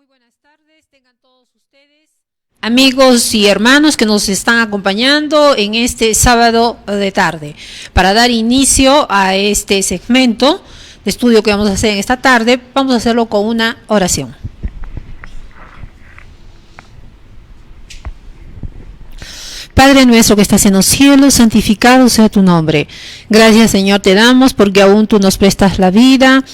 Muy buenas tardes, tengan todos ustedes, amigos y hermanos que nos están acompañando en este sábado de tarde. Para dar inicio a este segmento de estudio que vamos a hacer en esta tarde, vamos a hacerlo con una oración. Padre nuestro que estás en los cielos, santificado sea tu nombre. Gracias, Señor, te damos porque aún tú nos prestas la vida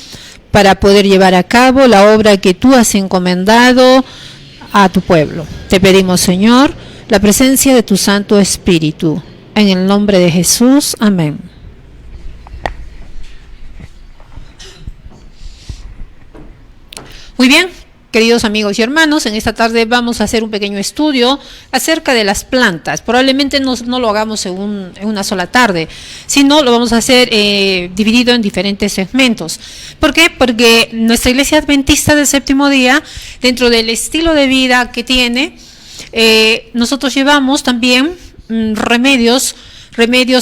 para poder llevar a cabo la obra que tú has encomendado a tu pueblo. Te pedimos, Señor, la presencia de tu Santo Espíritu. En el nombre de Jesús, amén. Muy bien. Queridos amigos y hermanos, en esta tarde vamos a hacer un pequeño estudio acerca de las plantas. Probablemente no lo hagamos en una sola tarde, sino lo vamos a hacer dividido en diferentes segmentos. ¿Por qué? Porque nuestra Iglesia Adventista del Séptimo Día, dentro del estilo de vida que tiene, nosotros llevamos también remedios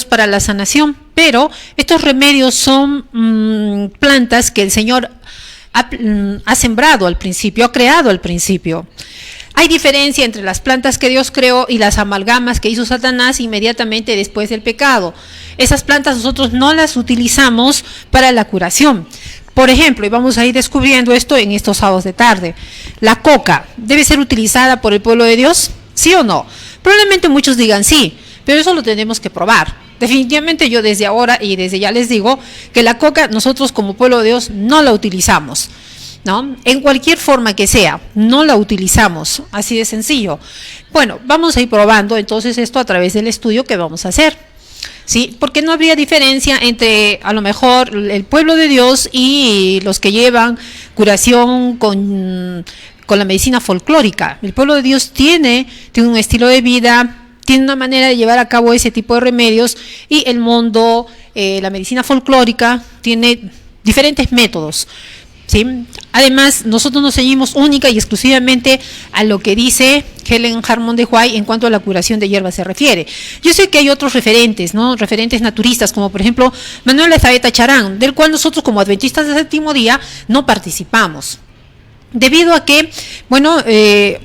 para la sanación, pero estos remedios son plantas que el Señor ha sembrado al principio, ha creado al principio. Hay diferencia entre las plantas que Dios creó y las amalgamas que hizo Satanás inmediatamente después del pecado. Esas plantas nosotros no las utilizamos para la curación. Por ejemplo, y vamos a ir descubriendo esto en estos sábados de tarde, la coca, ¿debe ser utilizada por el pueblo de Dios? ¿Sí o no? Probablemente muchos digan sí, pero eso lo tenemos que probar. Definitivamente yo desde ahora y desde ya les digo que la coca nosotros como pueblo de Dios no la utilizamos, ¿no? En cualquier forma que sea, no la utilizamos, así de sencillo. Bueno, vamos a ir probando entonces esto a través del estudio que vamos a hacer, ¿sí? Porque no habría diferencia entre a lo mejor el pueblo de Dios y los que llevan curación con la medicina folclórica. El pueblo de Dios tiene un estilo de vida, tiene una manera de llevar a cabo ese tipo de remedios, y el mundo, la medicina folclórica, tiene diferentes métodos, ¿sí? Además, nosotros nos ceñimos única y exclusivamente a lo que dice Helen Harmon de White en cuanto a la curación de hierbas se refiere. Yo sé que hay otros referentes, ¿no? Referentes naturistas, como por ejemplo Manuel Ezaeta Charán, del cual nosotros como adventistas del Séptimo Día no participamos. Debido a que, bueno,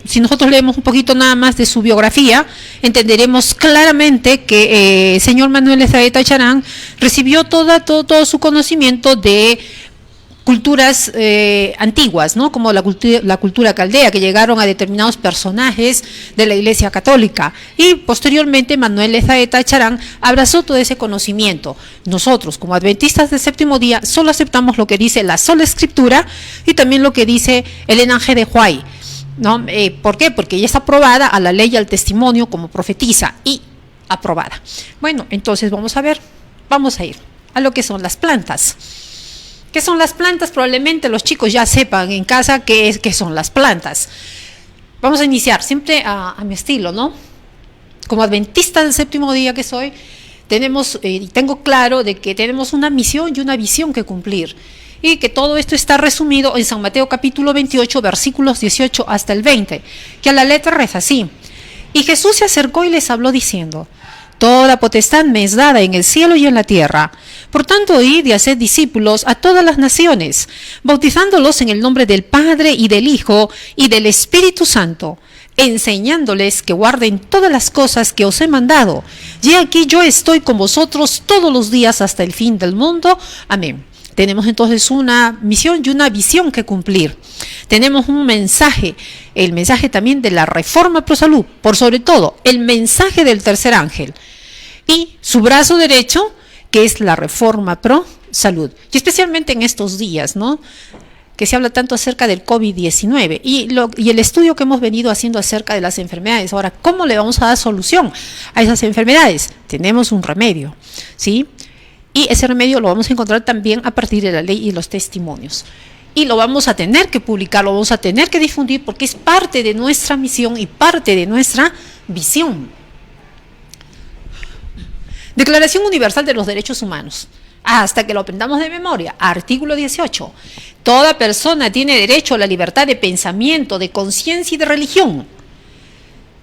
si nosotros leemos un poquito nada más de su biografía, entenderemos claramente que el señor Manuel Ezaeta Charán recibió todo su conocimiento de culturas antiguas, ¿no? Como la cultura caldea, que llegaron a determinados personajes de la Iglesia Católica, y posteriormente Manuel Ezaeta Charán abrazó todo ese conocimiento. Nosotros, como adventistas del Séptimo Día, solo aceptamos lo que dice la sola Escritura y también lo que dice Ellen G. de White, ¿no? ¿Por qué? Porque ella está aprobada a la ley y al testimonio como profetisa, y aprobada. Bueno, entonces vamos a ir a lo que son las plantas. ¿Qué son las plantas? Probablemente los chicos ya sepan en casa qué son las plantas. Vamos a iniciar siempre a mi estilo, ¿no? Como adventista del Séptimo Día que soy, tengo claro de que tenemos una misión y una visión que cumplir, y que todo esto está resumido en San Mateo capítulo 28, versículos 18 hasta el 20, que a la letra reza así: y Jesús se acercó y les habló diciendo: toda potestad me es dada en el cielo y en la tierra. Por tanto, id y haced discípulos a todas las naciones, bautizándolos en el nombre del Padre y del Hijo y del Espíritu Santo, enseñándoles que guarden todas las cosas que os he mandado. Y aquí yo estoy con vosotros todos los días hasta el fin del mundo. Amén. Tenemos entonces una misión y una visión que cumplir. Tenemos un mensaje, el mensaje también de la Reforma Pro Salud, por sobre todo el mensaje del tercer ángel, y su brazo derecho, que es la Reforma Pro Salud. Y especialmente en estos días, ¿no?, que se habla tanto acerca del COVID-19 y el estudio que hemos venido haciendo acerca de las enfermedades. Ahora, ¿cómo le vamos a dar solución a esas enfermedades? Tenemos un remedio, ¿sí? Y ese remedio lo vamos a encontrar también a partir de la ley y los testimonios. Y lo vamos a tener que publicar, lo vamos a tener que difundir, porque es parte de nuestra misión y parte de nuestra visión. Declaración Universal de los Derechos Humanos. Hasta que lo aprendamos de memoria. Artículo 18. Toda persona tiene derecho a la libertad de pensamiento, de conciencia y de religión,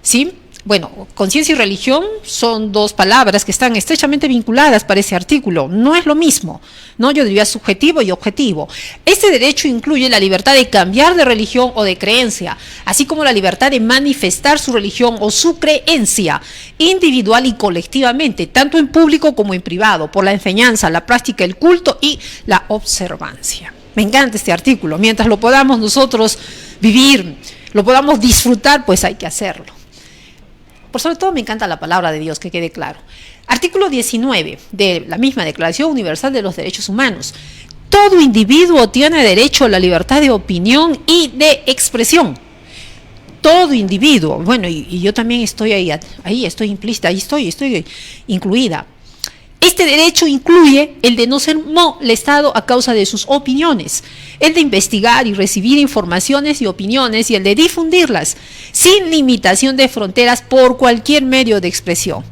¿sí? Bueno, conciencia y religión son dos palabras que están estrechamente vinculadas para ese artículo. No es lo mismo, ¿no? Yo diría subjetivo y objetivo. Este derecho incluye la libertad de cambiar de religión o de creencia, así como la libertad de manifestar su religión o su creencia, individual y colectivamente, tanto en público como en privado, por la enseñanza, la práctica, el culto y la observancia. Me encanta este artículo. Mientras lo podamos nosotros vivir, lo podamos disfrutar, pues hay que hacerlo. Por sobre todo me encanta la palabra de Dios, que quede claro. Artículo 19 de la misma Declaración Universal de los Derechos Humanos. Todo individuo tiene derecho a la libertad de opinión y de expresión. Todo individuo. Bueno, y yo también estoy ahí estoy implícita, ahí estoy incluida. Este derecho incluye el de no ser molestado a causa de sus opiniones, el de investigar y recibir informaciones y opiniones y el de difundirlas sin limitación de fronteras por cualquier medio de expresión,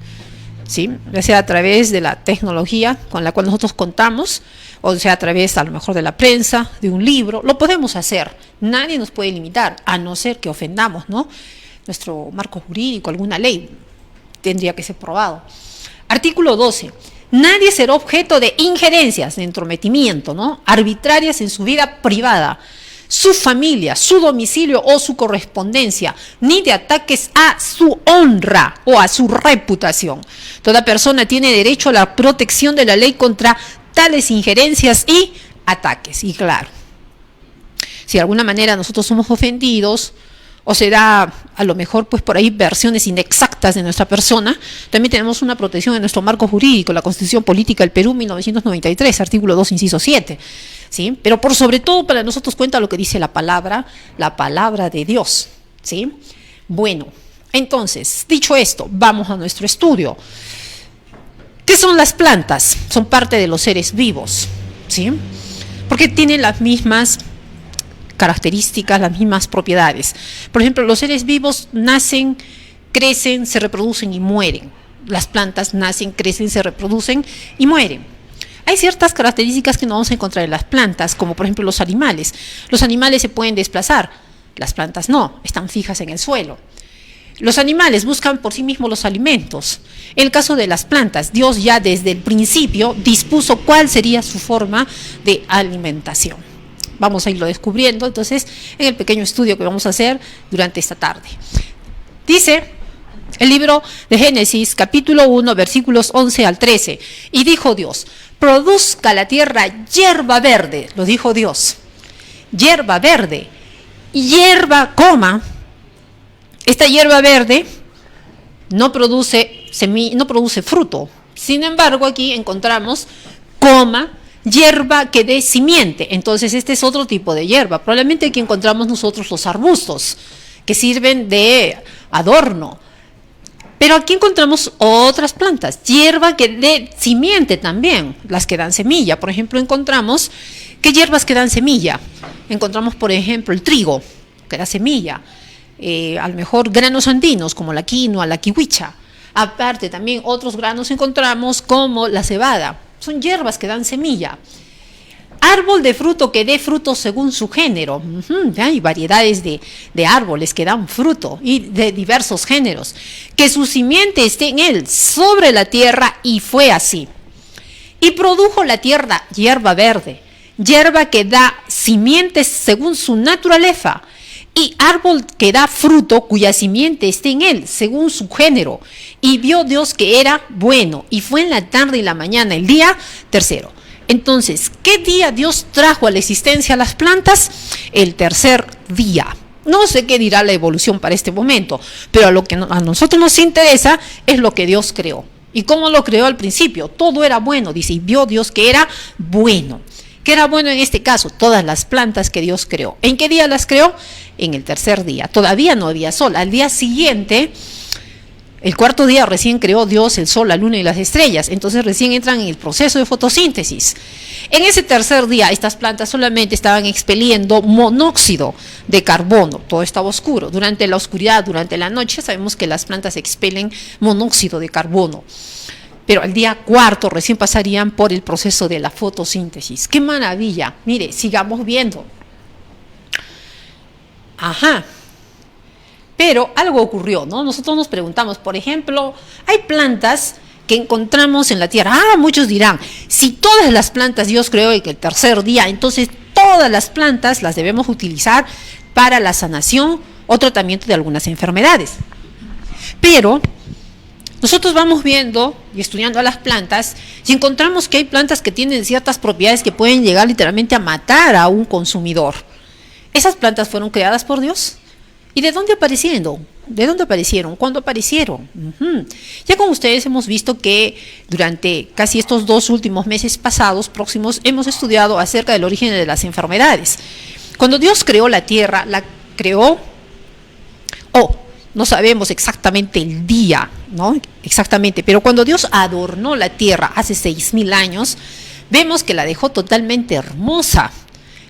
¿sí? Ya sea a través de la tecnología con la cual nosotros contamos, o sea a través a lo mejor de la prensa, de un libro, lo podemos hacer. Nadie nos puede limitar, a no ser que ofendamos, ¿no? Nuestro marco jurídico, alguna ley, tendría que ser probado. Artículo 12. Nadie será objeto de injerencias, de entrometimiento, ¿no? Arbitrarias en su vida privada, su familia, su domicilio o su correspondencia, ni de ataques a su honra o a su reputación. Toda persona tiene derecho a la protección de la ley contra tales injerencias y ataques. Y claro, si de alguna manera nosotros somos ofendidos, o se da a lo mejor pues por ahí versiones inexactas de nuestra persona, también tenemos una protección en nuestro marco jurídico, la Constitución Política del Perú 1993, artículo 2, inciso 7, ¿sí? Pero por sobre todo para nosotros cuenta lo que dice la palabra de Dios, ¿sí? Bueno, entonces, dicho esto, vamos a nuestro estudio. ¿Qué son las plantas? Son parte de los seres vivos, ¿sí? Porque tienen las mismas características, las mismas propiedades. Por ejemplo, los seres vivos nacen, crecen, se reproducen y mueren. Las plantas nacen, crecen, se reproducen y mueren. Hay ciertas características que no vamos a encontrar en las plantas, como por ejemplo los animales. Los animales se pueden desplazar, las plantas no, están fijas en el suelo. Los animales buscan por sí mismos los alimentos. En el caso de las plantas, Dios ya desde el principio dispuso cuál sería su forma de alimentación. Vamos a irlo descubriendo, entonces, en el pequeño estudio que vamos a hacer durante esta tarde. Dice el libro de Génesis, capítulo 1, versículos 11 al 13. Y dijo Dios, produzca la tierra hierba verde, lo dijo Dios, hierba verde, hierba, esta hierba verde no produce fruto. Sin embargo, aquí encontramos, hierba que dé simiente. Entonces este es otro tipo de hierba. Probablemente aquí encontramos nosotros los arbustos que sirven de adorno, pero aquí encontramos otras plantas, hierba que dé simiente también, las que dan semilla. Por ejemplo, encontramos ¿qué hierbas que dan semilla? Encontramos por ejemplo el trigo que da semilla, a lo mejor granos andinos como la quinoa, la kiwicha. Aparte también otros granos encontramos como la cebada. Son hierbas que dan semilla. Árbol de fruto que dé fruto según su género. Hay variedades de árboles que dan fruto y de diversos géneros. Que su simiente esté en él, sobre la tierra, y fue así. Y produjo la tierra hierba verde, hierba que da simientes según su naturaleza, y árbol que da fruto cuya simiente esté en él, según su género. Y vio Dios que era bueno, y fue en la tarde y la mañana, el día tercero. Entonces, ¿qué día Dios trajo a la existencia a las plantas? El tercer día. No sé qué dirá la evolución para este momento, pero a lo que a nosotros nos interesa es lo que Dios creó. ¿Y cómo lo creó al principio? Todo era bueno, dice, y vio Dios que era bueno. ¿Qué era bueno en este caso? Todas las plantas que Dios creó. ¿En qué día las creó? En el tercer día. Todavía no había sol. Al día siguiente, el cuarto día, recién creó Dios el sol, la luna y las estrellas. Entonces recién entran en el proceso de fotosíntesis. En ese tercer día, estas plantas solamente estaban expeliendo monóxido de carbono. Todo estaba oscuro. Durante la oscuridad, durante la noche, sabemos que las plantas expelen monóxido de carbono. Pero al día cuarto recién pasarían por el proceso de la fotosíntesis. ¡Qué maravilla! Mire, sigamos viendo. Pero algo ocurrió, ¿no? Nosotros nos preguntamos, por ejemplo, hay plantas que encontramos en la tierra. Muchos dirán, si todas las plantas Dios creó en el tercer día, entonces todas las plantas las debemos utilizar para la sanación o tratamiento de algunas enfermedades. Pero nosotros vamos viendo y estudiando a las plantas y encontramos que hay plantas que tienen ciertas propiedades que pueden llegar literalmente a matar a un consumidor. ¿Esas plantas fueron creadas por Dios? ¿Y de dónde aparecieron? ¿De dónde aparecieron? ¿Cuándo aparecieron? Ya con ustedes hemos visto que durante casi estos 2 últimos meses próximos, hemos estudiado acerca del origen de las enfermedades. Cuando Dios creó la tierra, la creó, no sabemos exactamente el día, ¿no? Exactamente, pero cuando Dios adornó la tierra hace 6,000 años, vemos que la dejó totalmente hermosa.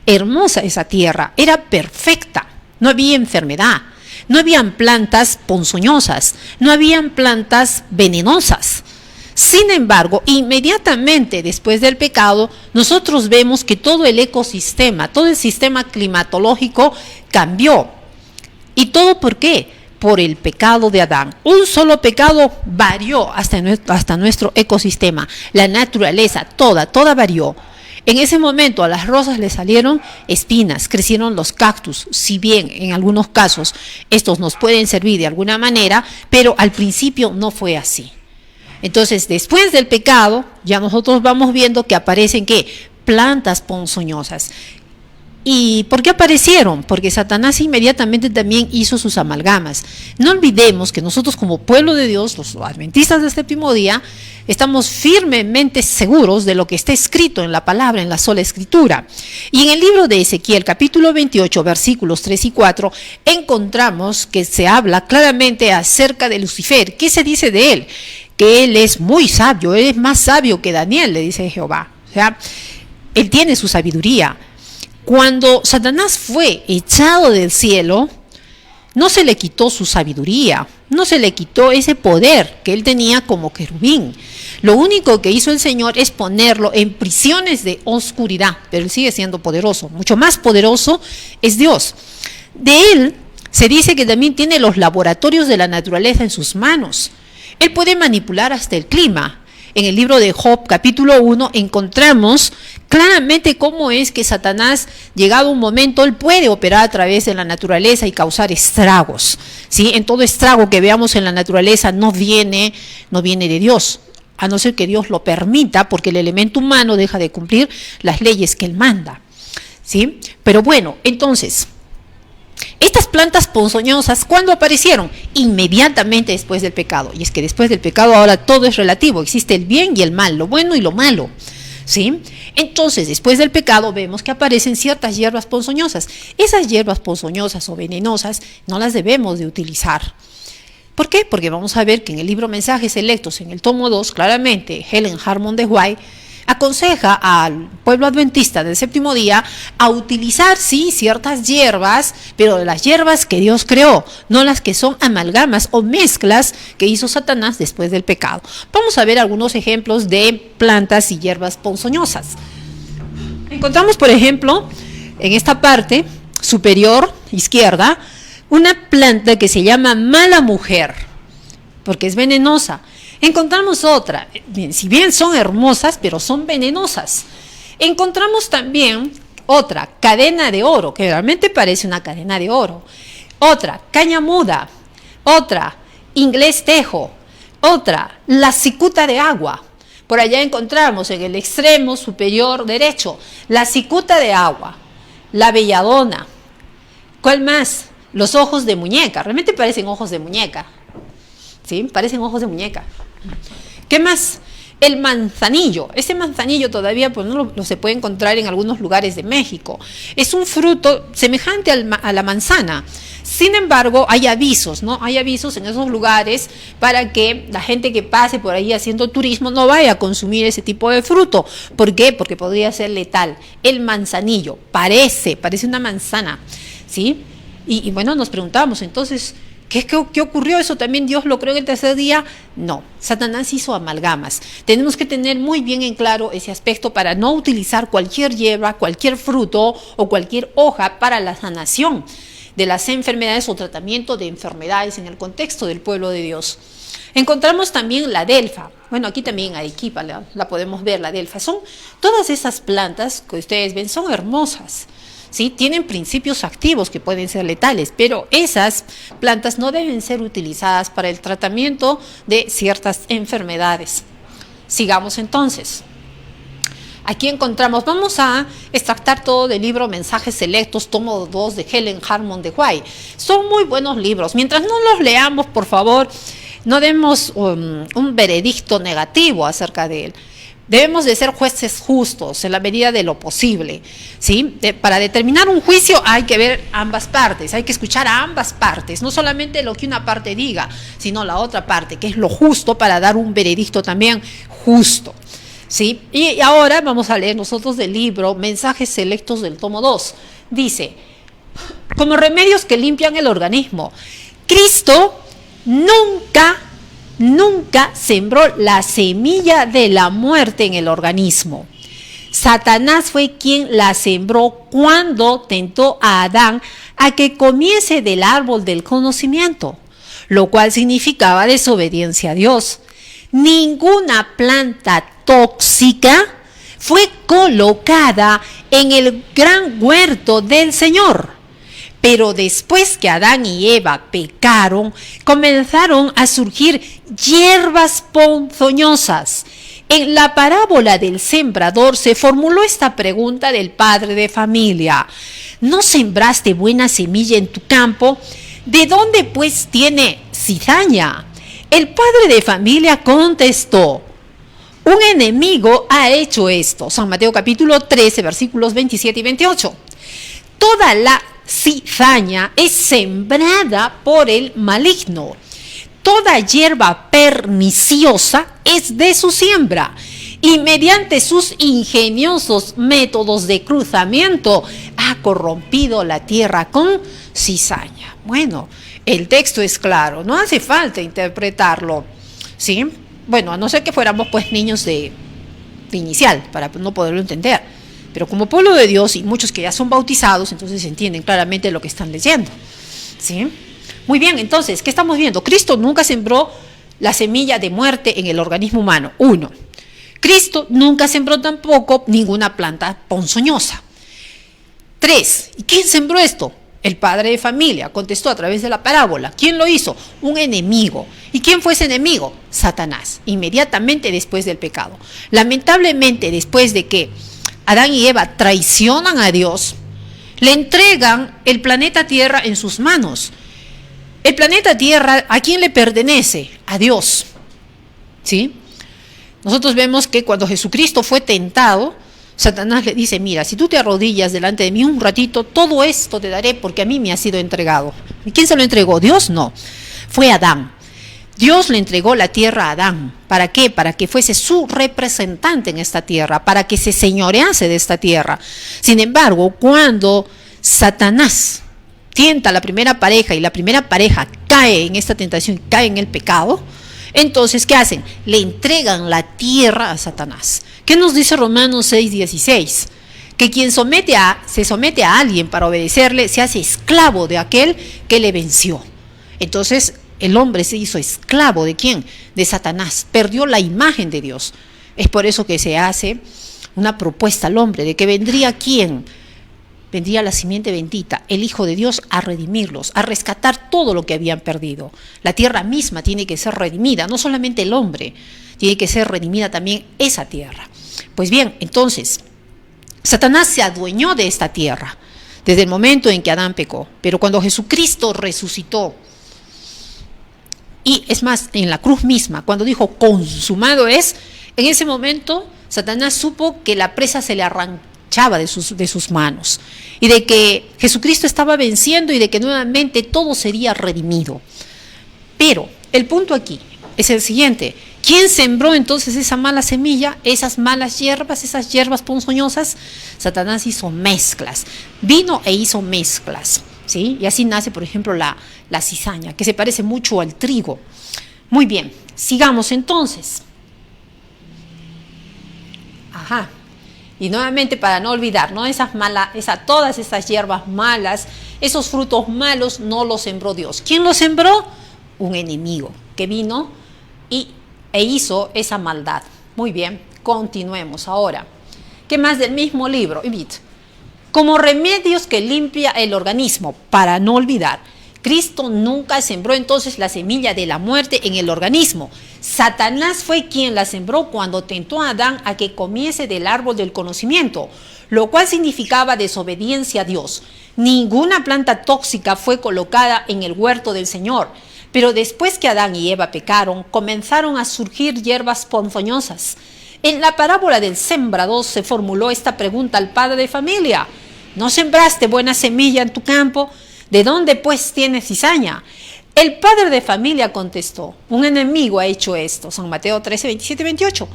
Hermosa esa tierra, era perfecta. No había enfermedad, no habían plantas ponzoñosas, no habían plantas venenosas. Sin embargo, inmediatamente después del pecado, nosotros vemos que todo el ecosistema, todo el sistema climatológico cambió. ¿Y todo por qué? Por el pecado de Adán. Un solo pecado varió hasta nuestro ecosistema. La naturaleza, toda varió. En ese momento a las rosas le salieron espinas, crecieron los cactus, si bien en algunos casos estos nos pueden servir de alguna manera, pero al principio no fue así. Entonces, después del pecado, ya nosotros vamos viendo que aparecen ¿qué? Plantas ponzoñosas. ¿Y por qué aparecieron? Porque Satanás inmediatamente también hizo sus amalgamas. No olvidemos que nosotros como pueblo de Dios, los adventistas del séptimo día, estamos firmemente seguros de lo que está escrito en la palabra, en la sola escritura. Y en el libro de Ezequiel, capítulo 28, versículos 3 y 4, encontramos que se habla claramente acerca de Lucifer. ¿Qué se dice de él? Que él es muy sabio, él es más sabio que Daniel, le dice Jehová. O sea, él tiene su sabiduría. Cuando Satanás fue echado del cielo, no se le quitó su sabiduría, no se le quitó ese poder que él tenía como querubín. Lo único que hizo el Señor es ponerlo en prisiones de oscuridad, pero él sigue siendo poderoso. Mucho más poderoso es Dios. De él se dice que también tiene los laboratorios de la naturaleza en sus manos. Él puede manipular hasta el clima. En el libro de Job, capítulo 1, encontramos claramente cómo es que Satanás, llegado un momento, él puede operar a través de la naturaleza y causar estragos, ¿sí? En todo estrago que veamos en la naturaleza no viene de Dios, a no ser que Dios lo permita, porque el elemento humano deja de cumplir las leyes que él manda, ¿sí? Pero bueno, entonces, estas plantas ponzoñosas, ¿cuándo aparecieron? Inmediatamente después del pecado. Y es que después del pecado ahora todo es relativo. Existe el bien y el mal, lo bueno y lo malo, ¿sí? Entonces, después del pecado vemos que aparecen ciertas hierbas ponzoñosas. Esas hierbas ponzoñosas o venenosas no las debemos de utilizar. ¿Por qué? Porque vamos a ver que en el libro Mensajes Selectos, en el tomo 2, claramente Helen Harmon de White aconseja al pueblo adventista del séptimo día a utilizar, sí, ciertas hierbas, pero las hierbas que Dios creó, no las que son amalgamas o mezclas que hizo Satanás después del pecado. Vamos a ver algunos ejemplos de plantas y hierbas ponzoñosas. Encontramos, por ejemplo, en esta parte superior izquierda, una planta que se llama mala mujer, porque es venenosa. Encontramos otra, si bien son hermosas, pero son venenosas. Encontramos también otra, cadena de oro, que realmente parece una cadena de oro. Otra, caña muda. Otra, inglés tejo. Otra, la cicuta de agua. Por allá encontramos en el extremo superior derecho, la cicuta de agua, la belladona. ¿Cuál más? Los ojos de muñeca. Realmente parecen ojos de muñeca. ¿Sí? Parecen ojos de muñeca. ¿Qué más? El manzanillo. Este manzanillo todavía pues, no lo se puede encontrar en algunos lugares de México. Es un fruto semejante a la manzana. Sin embargo, hay avisos, ¿no? Hay avisos en esos lugares para que la gente que pase por ahí haciendo turismo no vaya a consumir ese tipo de fruto. ¿Por qué? Porque podría ser letal. El manzanillo parece una manzana, ¿sí? Y bueno, nos preguntamos entonces, ¿qué ocurrió? ¿Eso también Dios lo creó en el tercer día? No, Satanás hizo amalgamas. Tenemos que tener muy bien en claro ese aspecto para no utilizar cualquier hierba, cualquier fruto o cualquier hoja para la sanación. de las enfermedades o tratamiento de enfermedades en el contexto del pueblo de Dios. Encontramos también la delfa. Bueno, aquí también en Arequipa la podemos ver, la delfa. Son todas esas plantas que ustedes ven, son hermosas. ¿Sí? Tienen principios activos que pueden ser letales, pero esas plantas no deben ser utilizadas para el tratamiento de ciertas enfermedades. Sigamos entonces. Aquí encontramos, vamos a extractar todo del libro Mensajes Selectos, tomo 2 de Helen Harmon de White. Son muy buenos libros. Mientras no los leamos, por favor, no demos un veredicto negativo acerca de él. Debemos de ser jueces justos en la medida de lo posible, ¿sí? Para determinar un juicio hay que ver ambas partes, hay que escuchar a ambas partes, no solamente lo que una parte diga, sino la otra parte, que es lo justo para dar un veredicto también justo, ¿sí? Y ahora vamos a leer nosotros del libro Mensajes Selectos del tomo 2. Dice, como remedios que limpian el organismo, Cristo nunca sembró la semilla de la muerte en el organismo. Satanás fue quien la sembró cuando tentó a Adán a que comiese del árbol del conocimiento, lo cual significaba desobediencia a Dios. Ninguna planta tóxica fue colocada en el gran huerto del Señor. Pero después que Adán y Eva pecaron, comenzaron a surgir hierbas ponzoñosas. En la parábola del sembrador se formuló esta pregunta del padre de familia: ¿no sembraste buena semilla en tu campo? ¿De dónde pues tiene cizaña? El padre de familia contestó: un enemigo ha hecho esto. San Mateo capítulo 13, versículos 27 y 28. Toda la cizaña es sembrada por el maligno. Toda hierba perniciosa es de su siembra, y mediante sus ingeniosos métodos de cruzamiento ha corrompido la tierra con cizaña. Bueno, el texto es claro, no hace falta interpretarlo, ¿sí? Bueno, a no ser que fuéramos pues niños de inicial para no poderlo entender. Pero como pueblo de Dios y muchos que ya son bautizados, entonces entienden claramente lo que están leyendo, ¿sí? Muy bien, entonces, ¿qué estamos viendo? Cristo nunca sembró la semilla de muerte en el organismo humano. 1. Cristo nunca sembró tampoco ninguna planta ponzoñosa. 3. ¿Y quién sembró esto? El padre de familia contestó a través de la parábola. ¿Quién lo hizo? Un enemigo. ¿Y quién fue ese enemigo? Satanás, inmediatamente después del pecado. Lamentablemente, después de que Adán y Eva traicionan a Dios, le entregan el planeta Tierra en sus manos. El planeta Tierra, ¿a quién le pertenece? A Dios, ¿sí? Nosotros vemos que cuando Jesucristo fue tentado, Satanás le dice: mira, si tú te arrodillas delante de mí un ratito, todo esto te daré porque a mí me ha sido entregado. ¿Y quién se lo entregó? ¿Dios? No, fue Adán. Dios le entregó la tierra a Adán. ¿Para qué? Para que fuese su representante en esta tierra, para que se señorease de esta tierra. Sin embargo, cuando Satanás tienta a la primera pareja y la primera pareja cae en esta tentación, cae en el pecado, entonces, ¿qué hacen? Le entregan la tierra a Satanás. ¿Qué nos dice Romanos 6:16? Que quien se somete a alguien para obedecerle, se hace esclavo de aquel que le venció. Entonces, el hombre se hizo esclavo ¿de quién? De Satanás. Perdió la imagen de Dios. Es por eso que se hace una propuesta al hombre de que vendría ¿quién? Vendría la simiente bendita, el Hijo de Dios, a redimirlos, a rescatar todo lo que habían perdido. La tierra misma tiene que ser redimida, no solamente el hombre, tiene que ser redimida también esa tierra. Pues bien, entonces, Satanás se adueñó de esta tierra desde el momento en que Adán pecó, pero cuando Jesucristo resucitó, y es más, en la cruz misma, cuando dijo consumado es, en ese momento Satanás supo que la presa se le arranchaba de sus manos y de que Jesucristo estaba venciendo y de que nuevamente todo sería redimido. Pero el punto aquí es el siguiente: ¿quién sembró entonces esa mala semilla, esas malas hierbas, esas hierbas ponzoñosas? Satanás hizo mezclas, vino e hizo mezclas, ¿sí? Y así nace, por ejemplo, la cizaña, que se parece mucho al trigo. Muy bien, sigamos entonces. Y nuevamente para no olvidar, ¿no? Todas esas hierbas malas, esos frutos malos no los sembró Dios. ¿Quién los sembró? Un enemigo que vino e hizo esa maldad. Muy bien, continuemos ahora. ¿Qué más del mismo libro? Como remedios que limpia el organismo, para no olvidar, Cristo nunca sembró entonces la semilla de la muerte en el organismo. Satanás fue quien la sembró cuando tentó a Adán a que comiese del árbol del conocimiento, lo cual significaba desobediencia a Dios. Ninguna planta tóxica fue colocada en el huerto del Señor, pero después que Adán y Eva pecaron, comenzaron a surgir hierbas ponzoñosas. En la parábola del sembrador se formuló esta pregunta al padre de familia: ¿no sembraste buena semilla en tu campo? ¿De dónde pues tienes cizaña? El padre de familia contestó: un enemigo ha hecho esto. San Mateo 13, 27, 28.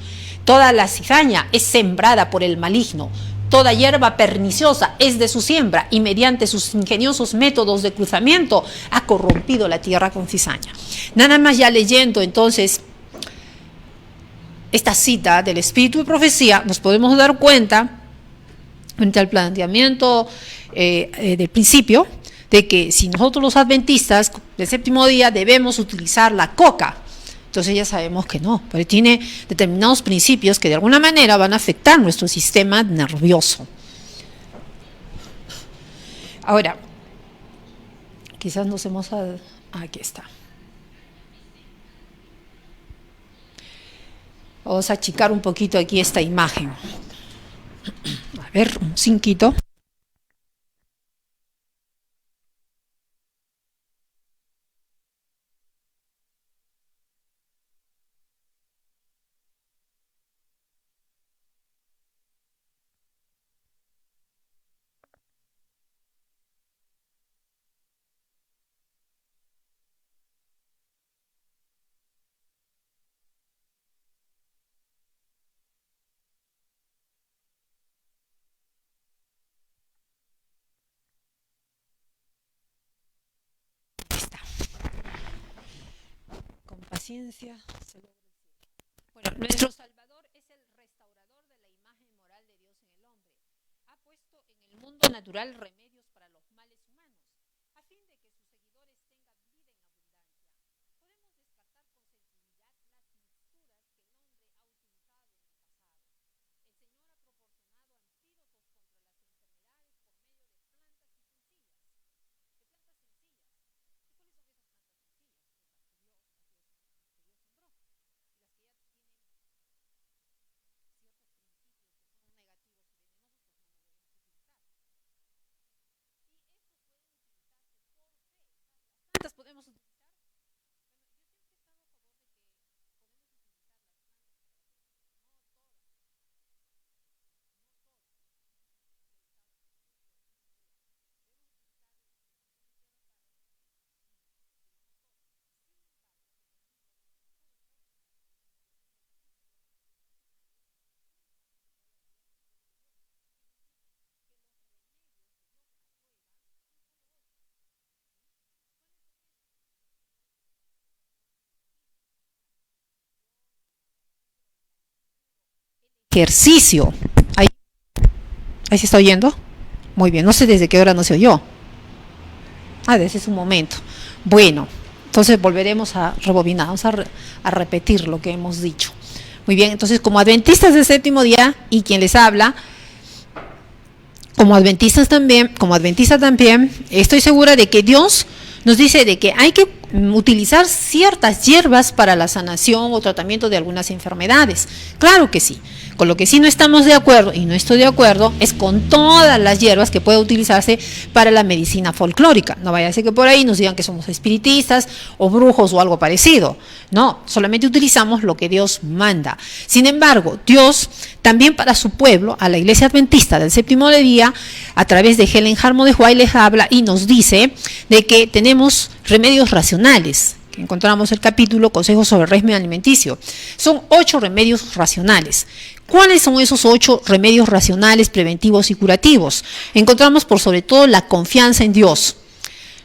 Toda la cizaña es sembrada por el maligno. Toda hierba perniciosa es de su siembra, y mediante sus ingeniosos métodos de cruzamiento ha corrompido la tierra con cizaña. Nada más ya leyendo entonces esta cita del Espíritu de Profecía, nos podemos dar cuenta, frente al planteamiento del principio, de que si nosotros los adventistas del séptimo día debemos utilizar la coca, entonces ya sabemos que no, pero tiene determinados principios que de alguna manera van a afectar nuestro sistema nervioso. Ahora, quizás nos hemos... Aquí está. Vamos a achicar un poquito aquí esta imagen. A ver, un cinquito. Paciencia. Bueno, nuestro Salvador es el restaurador de la imagen moral de Dios en el hombre. Ha puesto en el mundo natural remedios para los males humanos, a fin de que sus seguidores tengan vida en abundancia. Podemos descartar con seguridad las mixturas que el hombre ha utilizado en el pasado. El Señor ha proporcionado antídotos contra las enfermedades por medio de plantas sencillas. ¿De plantas sencillas? ¿Y cuáles son esas plantas sencillas? Podemos utilizar. Ejercicio. Ahí se está oyendo. Muy bien, no sé desde qué hora no se oyó. Desde ese momento. Bueno, entonces volveremos a rebobinar, vamos a repetir lo que hemos dicho. Muy bien, entonces como adventistas del séptimo día, y quien les habla, como adventista también, estoy segura de que Dios nos dice de que hay que utilizar ciertas hierbas para la sanación o tratamiento de algunas enfermedades. Claro que sí. Con lo que sí no estamos de acuerdo, y no estoy de acuerdo, es con todas las hierbas que puede utilizarse para la medicina folclórica. No vaya a ser que por ahí nos digan que somos espiritistas o brujos o algo parecido. No, solamente utilizamos lo que Dios manda. Sin embargo, Dios también para su pueblo, a la iglesia adventista del séptimo día, a través de Helen Harmo de White les habla y nos dice de que tenemos remedios racionales. Encontramos el capítulo Consejos sobre el régimen alimenticio. Son 8 remedios racionales. ¿Cuáles son esos 8 remedios racionales, preventivos y curativos? Encontramos por sobre todo la confianza en Dios.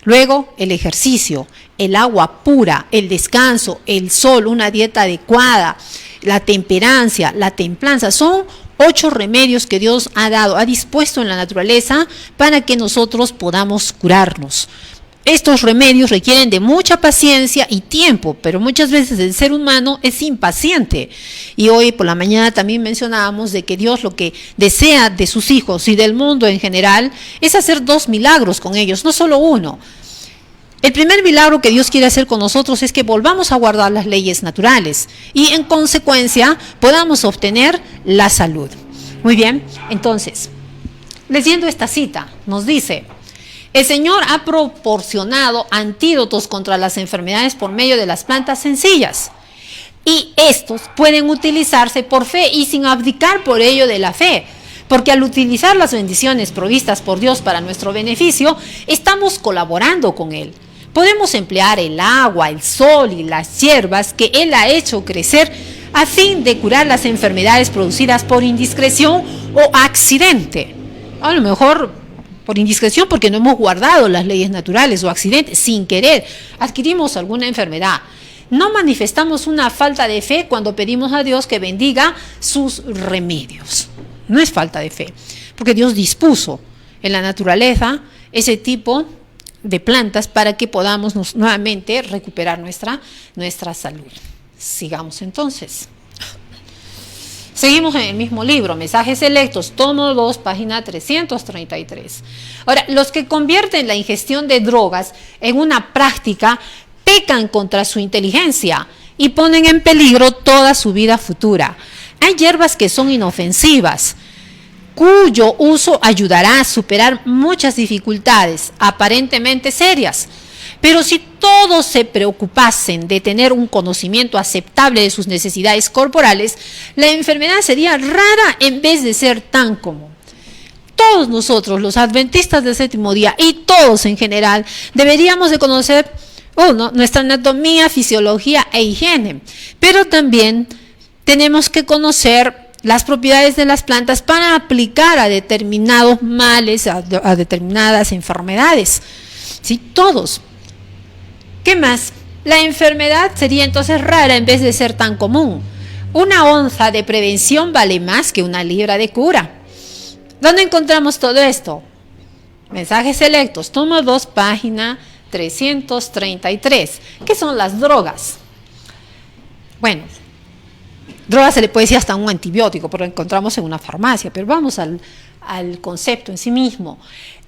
Luego el ejercicio, el agua pura, el descanso, el sol, una dieta adecuada, la temperancia, la templanza. Son 8 remedios que Dios ha dado, ha dispuesto en la naturaleza para que nosotros podamos curarnos. Estos remedios requieren de mucha paciencia y tiempo, pero muchas veces el ser humano es impaciente. Y hoy por la mañana también mencionábamos de que Dios lo que desea de sus hijos y del mundo en general es hacer 2 milagros con ellos, no solo uno. El primer milagro que Dios quiere hacer con nosotros es que volvamos a guardar las leyes naturales y en consecuencia podamos obtener la salud. Muy bien, entonces, leyendo esta cita, nos dice: el Señor ha proporcionado antídotos contra las enfermedades por medio de las plantas sencillas. Y estos pueden utilizarse por fe y sin abdicar por ello de la fe. Porque al utilizar las bendiciones provistas por Dios para nuestro beneficio, estamos colaborando con Él. Podemos emplear el agua, el sol y las hierbas que Él ha hecho crecer a fin de curar las enfermedades producidas por indiscreción o accidente. A lo mejor por indiscreción porque no hemos guardado las leyes naturales o accidente, sin querer adquirimos alguna enfermedad. No manifestamos una falta de fe cuando pedimos a Dios que bendiga sus remedios. No es falta de fe, porque Dios dispuso en la naturaleza ese tipo de plantas para que podamos nuevamente recuperar nuestra salud. Sigamos entonces. Seguimos en el mismo libro, Mensajes Selectos, tomo 2, página 333. Ahora, los que convierten la ingestión de drogas en una práctica pecan contra su inteligencia y ponen en peligro toda su vida futura. Hay hierbas que son inofensivas, cuyo uso ayudará a superar muchas dificultades aparentemente serias. Pero si todos se preocupasen de tener un conocimiento aceptable de sus necesidades corporales, la enfermedad sería rara en vez de ser tan común. Todos nosotros, los adventistas del séptimo día y todos en general, deberíamos de conocer nuestra anatomía, fisiología e higiene, pero también tenemos que conocer las propiedades de las plantas para aplicar a determinados males, a determinadas enfermedades. ¿Sí? Todos. ¿Qué más? La enfermedad sería entonces rara en vez de ser tan común. Una onza de prevención vale más que una libra de cura. ¿Dónde encontramos todo esto? Mensajes Selectos, tomo 2, página 333. ¿Qué son las drogas? Bueno, droga se le puede decir hasta un antibiótico, porque lo encontramos en una farmacia, pero vamos al concepto en sí mismo.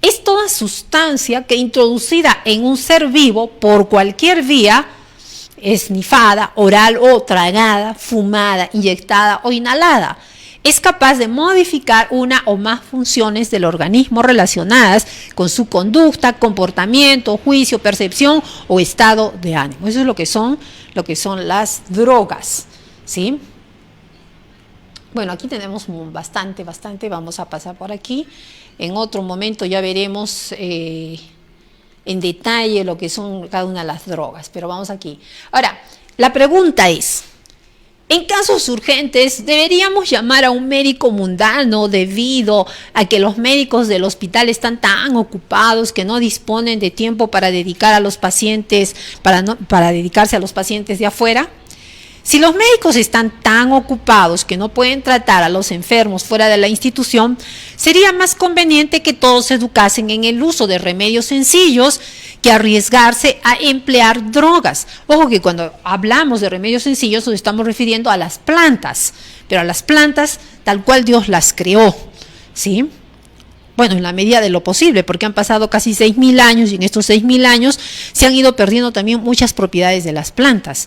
Es toda sustancia que introducida en un ser vivo por cualquier vía, esnifada, oral o tragada, fumada, inyectada o inhalada, es capaz de modificar una o más funciones del organismo relacionadas con su conducta, comportamiento, juicio, percepción o estado de ánimo. Eso es lo que son las drogas, ¿sí? Bueno, aquí tenemos bastante, vamos a pasar por aquí. En otro momento ya veremos en detalle lo que son cada una de las drogas, pero vamos aquí. Ahora, la pregunta es, en casos urgentes, ¿deberíamos llamar a un médico mundano debido a que los médicos del hospital están tan ocupados que no disponen de tiempo para dedicar a los pacientes, para dedicarse a los pacientes de afuera? Si los médicos están tan ocupados que no pueden tratar a los enfermos fuera de la institución, sería más conveniente que todos se educasen en el uso de remedios sencillos que arriesgarse a emplear drogas. Ojo que cuando hablamos de remedios sencillos nos estamos refiriendo a las plantas, pero a las plantas tal cual Dios las creó, ¿sí? Bueno, en la medida de lo posible, porque han pasado casi 6.000 años y en estos 6.000 años se han ido perdiendo también muchas propiedades de las plantas,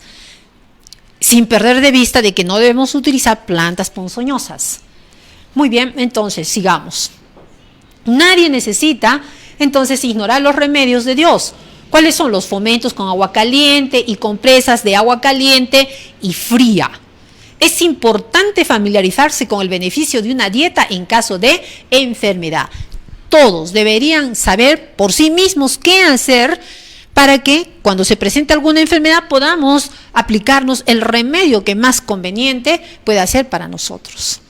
sin perder de vista de que no debemos utilizar plantas ponzoñosas. Muy bien, entonces sigamos. Nadie necesita entonces ignorar los remedios de Dios. ¿Cuáles son? Los fomentos con agua caliente y compresas de agua caliente y fría. Es importante familiarizarse con el beneficio de una dieta en caso de enfermedad. Todos deberían saber por sí mismos qué hacer para que cuando se presente alguna enfermedad podamos aplicarnos el remedio que más conveniente pueda ser para nosotros.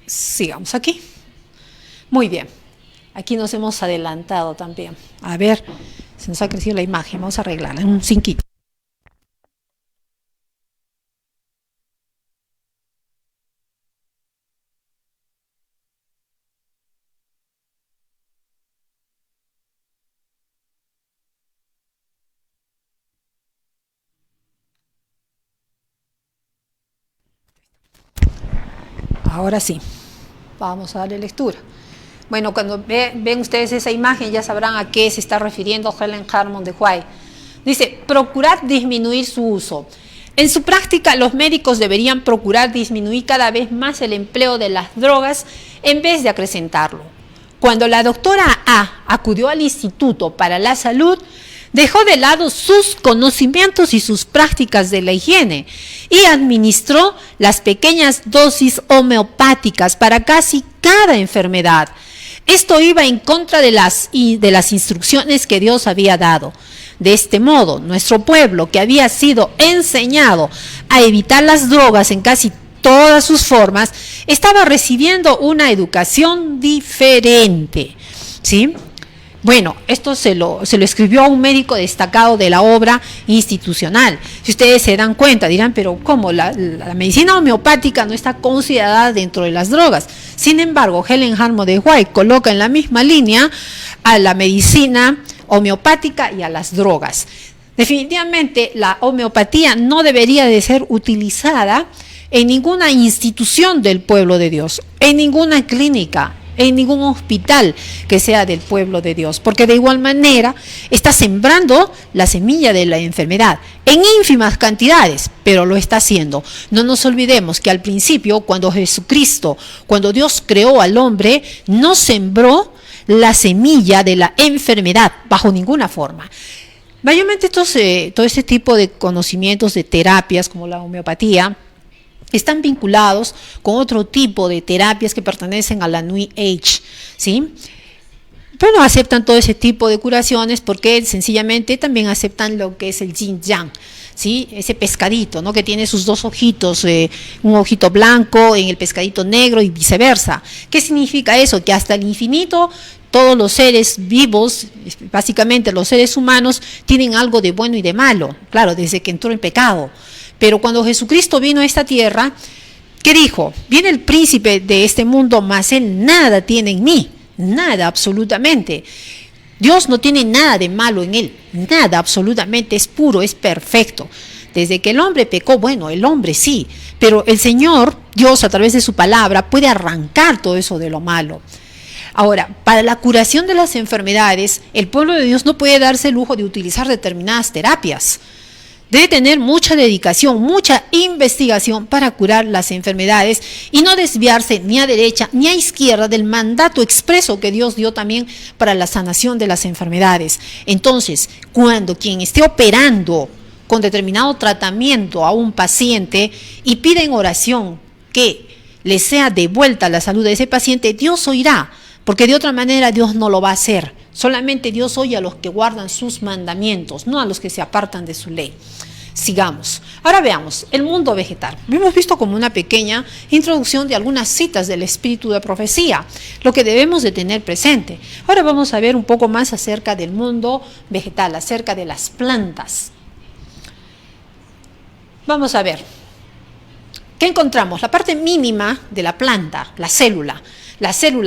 Sigamos aquí. Muy bien. Aquí nos hemos adelantado también. A ver, se nos ha crecido la imagen. Vamos a arreglarla en un cinquito. Ahora sí, vamos a darle lectura. Bueno, cuando ven ustedes esa imagen ya sabrán a qué se está refiriendo Helen Harmon de White. Dice, procurad disminuir su uso. En su práctica, los médicos deberían procurar disminuir cada vez más el empleo de las drogas en vez de acrecentarlo. Cuando la doctora A acudió al Instituto para la Salud, dejó de lado sus conocimientos y sus prácticas de la higiene y administró las pequeñas dosis homeopáticas para casi cada enfermedad. Esto iba en contra de las instrucciones que Dios había dado. De este modo, nuestro pueblo, que había sido enseñado a evitar las drogas en casi todas sus formas, estaba recibiendo una educación diferente, ¿sí? Bueno, esto se lo escribió a un médico destacado de la obra institucional. Si ustedes se dan cuenta, dirán, pero ¿cómo? La medicina homeopática no está considerada dentro de las drogas. Sin embargo, Helen Harmon de White coloca en la misma línea a la medicina homeopática y a las drogas. Definitivamente, la homeopatía no debería de ser utilizada en ninguna institución del pueblo de Dios, en ninguna clínica, en ningún hospital que sea del pueblo de Dios, porque de igual manera está sembrando la semilla de la enfermedad en ínfimas cantidades, pero lo está haciendo. No nos olvidemos que al principio, cuando Dios creó al hombre, no sembró la semilla de la enfermedad bajo ninguna forma. Mayormente todo este tipo de conocimientos de terapias como la homeopatía están vinculados con otro tipo de terapias que pertenecen a la New Age, ¿sí? Pero no aceptan todo ese tipo de curaciones porque sencillamente también aceptan lo que es el yin yang, ¿sí? Ese pescadito, ¿no? Que tiene sus dos ojitos, un ojito blanco en el pescadito negro y viceversa. ¿Qué significa eso? Que hasta el infinito todos los seres vivos, básicamente los seres humanos, tienen algo de bueno y de malo, claro, desde que entró el pecado. Pero cuando Jesucristo vino a esta tierra, ¿qué dijo? Viene el príncipe de este mundo, mas él nada tiene en mí, nada absolutamente. Dios no tiene nada de malo en él, nada absolutamente, es puro, es perfecto. Desde que el hombre pecó, bueno, el hombre sí, pero el Señor, Dios a través de su palabra, puede arrancar todo eso de lo malo. Ahora, para la curación de las enfermedades, el pueblo de Dios no puede darse el lujo de utilizar determinadas terapias. Debe tener mucha dedicación, mucha investigación para curar las enfermedades y no desviarse ni a derecha ni a izquierda del mandato expreso que Dios dio también para la sanación de las enfermedades. Entonces, cuando quien esté operando con determinado tratamiento a un paciente y pide en oración que le sea devuelta la salud de ese paciente, Dios oirá, porque de otra manera Dios no lo va a hacer. Solamente Dios oye a los que guardan sus mandamientos, no a los que se apartan de su ley. Sigamos. Ahora veamos el mundo vegetal. Hemos visto como una pequeña introducción de algunas citas del espíritu de profecía, lo que debemos de tener presente. Ahora vamos a ver un poco más acerca del mundo vegetal, acerca de las plantas. Vamos a ver. ¿Qué encontramos? La parte mínima de la planta, la célula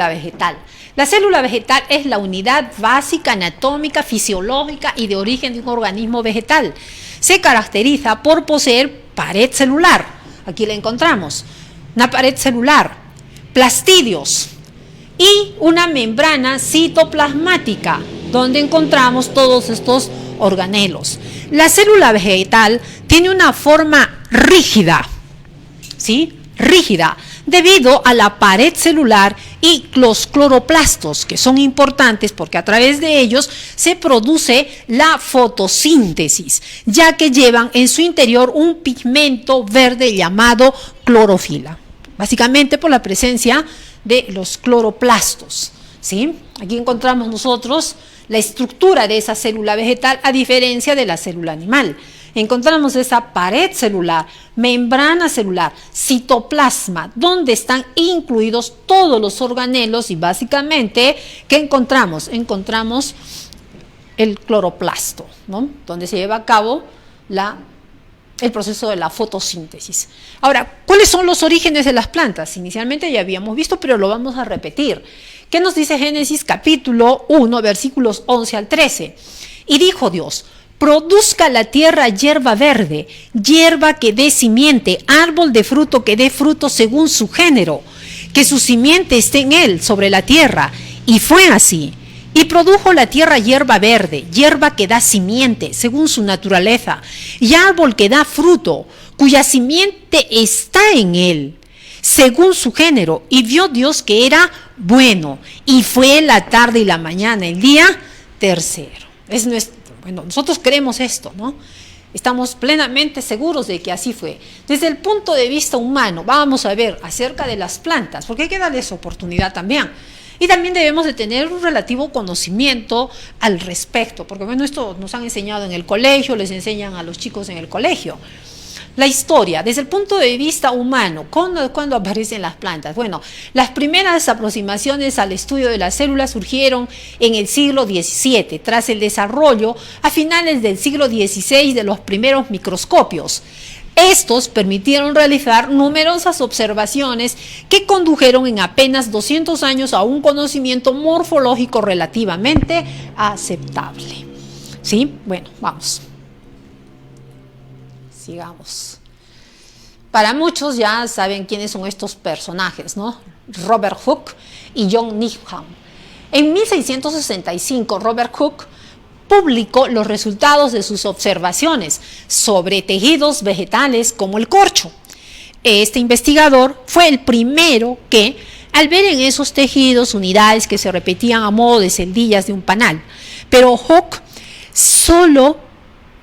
vegetal. La célula vegetal es la unidad básica, anatómica, fisiológica y de origen de un organismo vegetal. Se caracteriza por poseer pared celular. Aquí la encontramos. Una pared celular, plastidios y una membrana citoplasmática, donde encontramos todos estos organelos. La célula vegetal tiene una forma rígida, ¿sí? Rígida, debido a la pared celular y los cloroplastos, que son importantes porque a través de ellos se produce la fotosíntesis, ya que llevan en su interior un pigmento verde llamado clorofila, básicamente por la presencia de los cloroplastos, ¿sí? Aquí encontramos nosotros la estructura de esa célula vegetal a diferencia de la célula animal. Encontramos esa pared celular, membrana celular, citoplasma, donde están incluidos todos los organelos y básicamente, ¿qué encontramos? Encontramos el cloroplasto, ¿no? Donde se lleva a cabo el proceso de la fotosíntesis. Ahora, ¿cuáles son los orígenes de las plantas? Inicialmente ya habíamos visto, pero lo vamos a repetir. ¿Qué nos dice Génesis capítulo 1, versículos 11 al 13? Y dijo Dios: produzca la tierra hierba verde, hierba que dé simiente, árbol de fruto que dé fruto según su género, que su simiente esté en él sobre la tierra. Y fue así. Y produjo la tierra hierba verde, hierba que da simiente según su naturaleza, y árbol que da fruto, cuya simiente está en él, según su género. Y vio Dios que era bueno, y fue la tarde y la mañana, el día tercero. Bueno, nosotros creemos esto, ¿no? Estamos plenamente seguros de que así fue. Desde el punto de vista humano, vamos a ver acerca de las plantas, porque hay que darles oportunidad también. Y también debemos de tener un relativo conocimiento al respecto, porque bueno, esto nos han enseñado en el colegio, les enseñan a los chicos en el colegio. La historia, desde el punto de vista humano, ¿cuándo aparecen las plantas? Bueno, las primeras aproximaciones al estudio de las células surgieron en el siglo XVII, tras el desarrollo a finales del siglo XVI de los primeros microscopios. Estos permitieron realizar numerosas observaciones que condujeron en apenas 200 años a un conocimiento morfológico relativamente aceptable. ¿Sí? Bueno, vamos. Sigamos. Para muchos ya saben quiénes son estos personajes, ¿no? Robert Hooke y John Needham. En 1665, Robert Hooke publicó los resultados de sus observaciones sobre tejidos vegetales como el corcho. Este investigador fue el primero que, al ver en esos tejidos unidades que se repetían a modo de celdillas de un panal, pero Hooke solo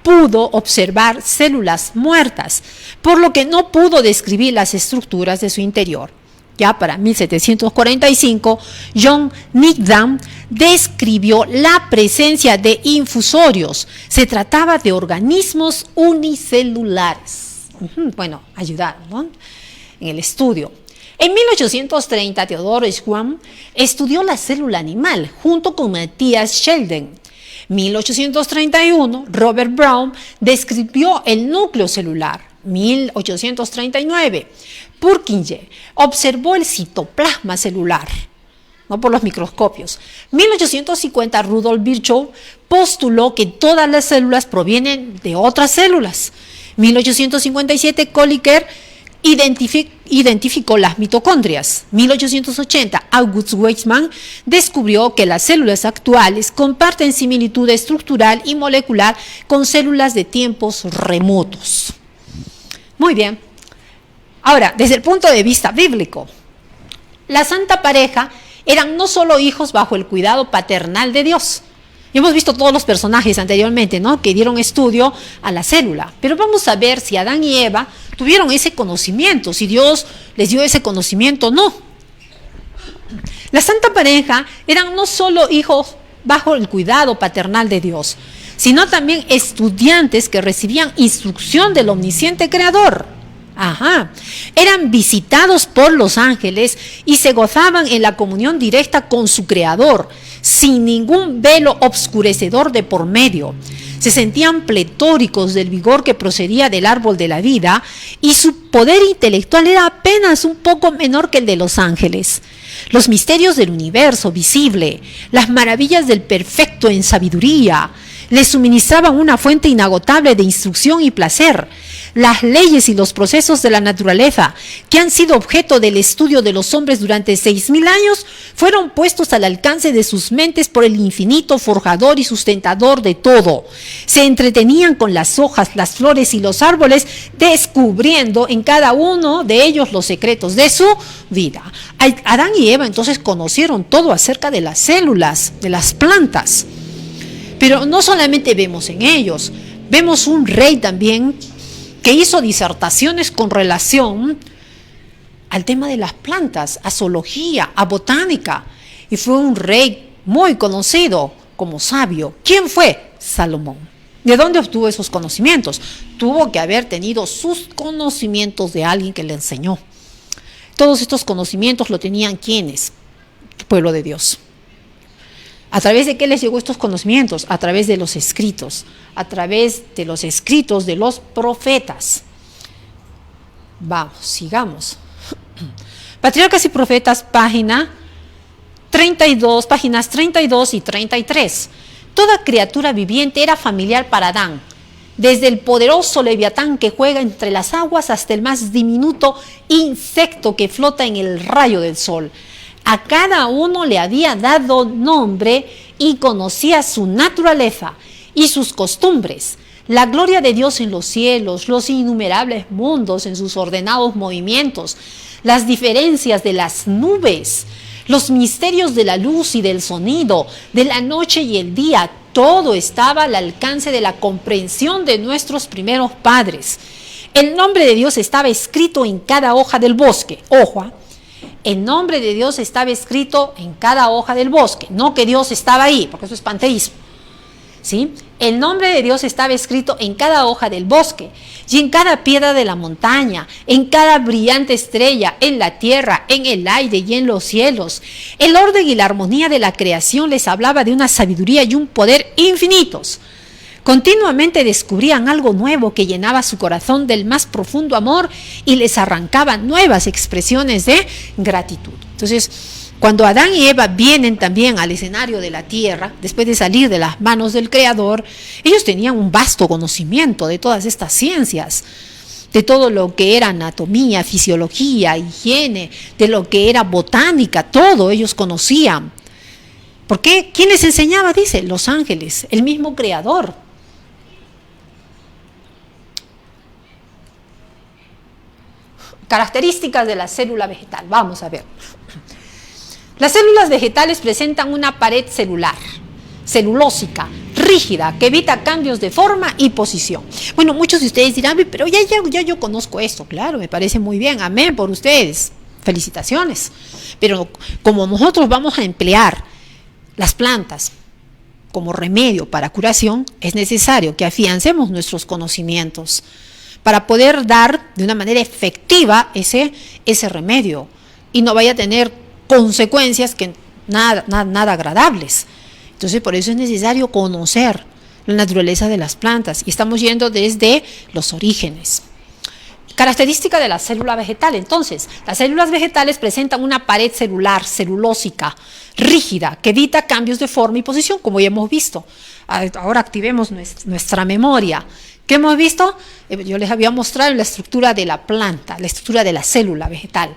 pudo observar células muertas, por lo que no pudo describir las estructuras de su interior. Ya para 1745, John Needham describió la presencia de infusorios. Se trataba de organismos unicelulares. Bueno, ayudaron, ¿no?, en el estudio. En 1830, Theodore Schwann estudió la célula animal junto con Matthias Sheldon. 1831, Robert Brown describió el núcleo celular. 1839, Purkinje observó el citoplasma celular, no por los microscopios. 1850, Rudolf Virchow postuló que todas las células provienen de otras células. 1857, Kolliker identificó las mitocondrias. 1880, August Weismann descubrió que las células actuales comparten similitud estructural y molecular con células de tiempos remotos. Muy bien. Ahora, desde el punto de vista bíblico, la santa pareja eran no solo hijos bajo el cuidado paternal de Dios. Y hemos visto todos los personajes anteriormente, ¿no?, que dieron estudio a la célula. Pero vamos a ver si Adán y Eva tuvieron ese conocimiento, si Dios les dio ese conocimiento o no. La santa pareja eran no solo hijos bajo el cuidado paternal de Dios, sino también estudiantes que recibían instrucción del omnisciente creador. Eran visitados por los ángeles y se gozaban en la comunión directa con su creador, sin ningún velo obscurecedor de por medio. Se sentían pletóricos del vigor que procedía del árbol de la vida, y su poder intelectual era apenas un poco menor que el de los ángeles. Los misterios del universo visible, las maravillas del perfecto en sabiduría, les suministraban una fuente inagotable de instrucción y placer. Las leyes y los procesos de la naturaleza, que han sido objeto del estudio de los hombres durante 6.000 años, fueron puestos al alcance de sus mentes por el infinito forjador y sustentador de todo. Se entretenían con las hojas, las flores y los árboles, descubriendo en cada uno de ellos los secretos de su vida. Adán y Eva entonces conocieron todo acerca de las células, de las plantas. Pero no solamente vemos en ellos, vemos un rey también que hizo disertaciones con relación al tema de las plantas, a zoología, a botánica, y fue un rey muy conocido como sabio. ¿Quién fue? Salomón. ¿De dónde obtuvo esos conocimientos? Tuvo que haber tenido sus conocimientos de alguien que le enseñó. Todos estos conocimientos lo tenían ¿quiénes? El pueblo de Dios. ¿A través de qué les llegó estos conocimientos? A través de los escritos, a través de los escritos de los profetas. Vamos, sigamos. Patriarcas y Profetas, páginas 32 y 33. Toda criatura viviente era familiar para Adán. desde el poderoso leviatán que juega entre las aguas hasta el más diminuto insecto que flota en el rayo del sol. A cada uno le había dado nombre y conocía su naturaleza y sus costumbres. La gloria de Dios en los cielos, los innumerables mundos en sus ordenados movimientos, las diferencias de las nubes, los misterios de la luz y del sonido, de la noche y el día, todo estaba al alcance de la comprensión de nuestros primeros padres. El nombre de Dios estaba escrito en cada hoja del bosque. Ojo, el nombre de Dios estaba escrito en cada hoja del bosque, no que Dios estaba ahí, porque eso es panteísmo. ¿Sí? El nombre de Dios estaba escrito en cada hoja del bosque y en cada piedra de la montaña, en cada brillante estrella, en la tierra, en el aire y en los cielos. El orden y la armonía de la creación les hablaba de una sabiduría y un poder infinitos. Continuamente descubrían algo nuevo que llenaba su corazón del más profundo amor y les arrancaba nuevas expresiones de gratitud. Entonces, cuando Adán y Eva vienen también al escenario de la tierra, después de salir de las manos del Creador, ellos tenían un vasto conocimiento de todas estas ciencias, de todo lo que era anatomía, fisiología, higiene, de lo que era botánica, todo ellos conocían. ¿Por qué? ¿Quién les enseñaba? Dice, los ángeles, el mismo Creador. Características de la célula vegetal, vamos a ver. Las células vegetales presentan una pared celular, celulósica, rígida, que evita cambios de forma y posición. Bueno, muchos de ustedes dirán, pero ya yo conozco esto. Claro, me parece muy bien, amén por ustedes, felicitaciones. Pero como nosotros vamos a emplear las plantas como remedio para curación, es necesario que afiancemos nuestros conocimientos para poder dar de una manera efectiva ese remedio y no vaya a tener consecuencias que nada agradables. Entonces, por eso es necesario conocer la naturaleza de las plantas y estamos yendo desde los orígenes. Característica de la célula vegetal. Entonces, las células vegetales presentan una pared celular, celulósica, rígida, que evita cambios de forma y posición, como ya hemos visto. Ahora activemos nuestra memoria. ¿Qué hemos visto? Yo les había mostrado la estructura de la planta, la estructura de la célula vegetal.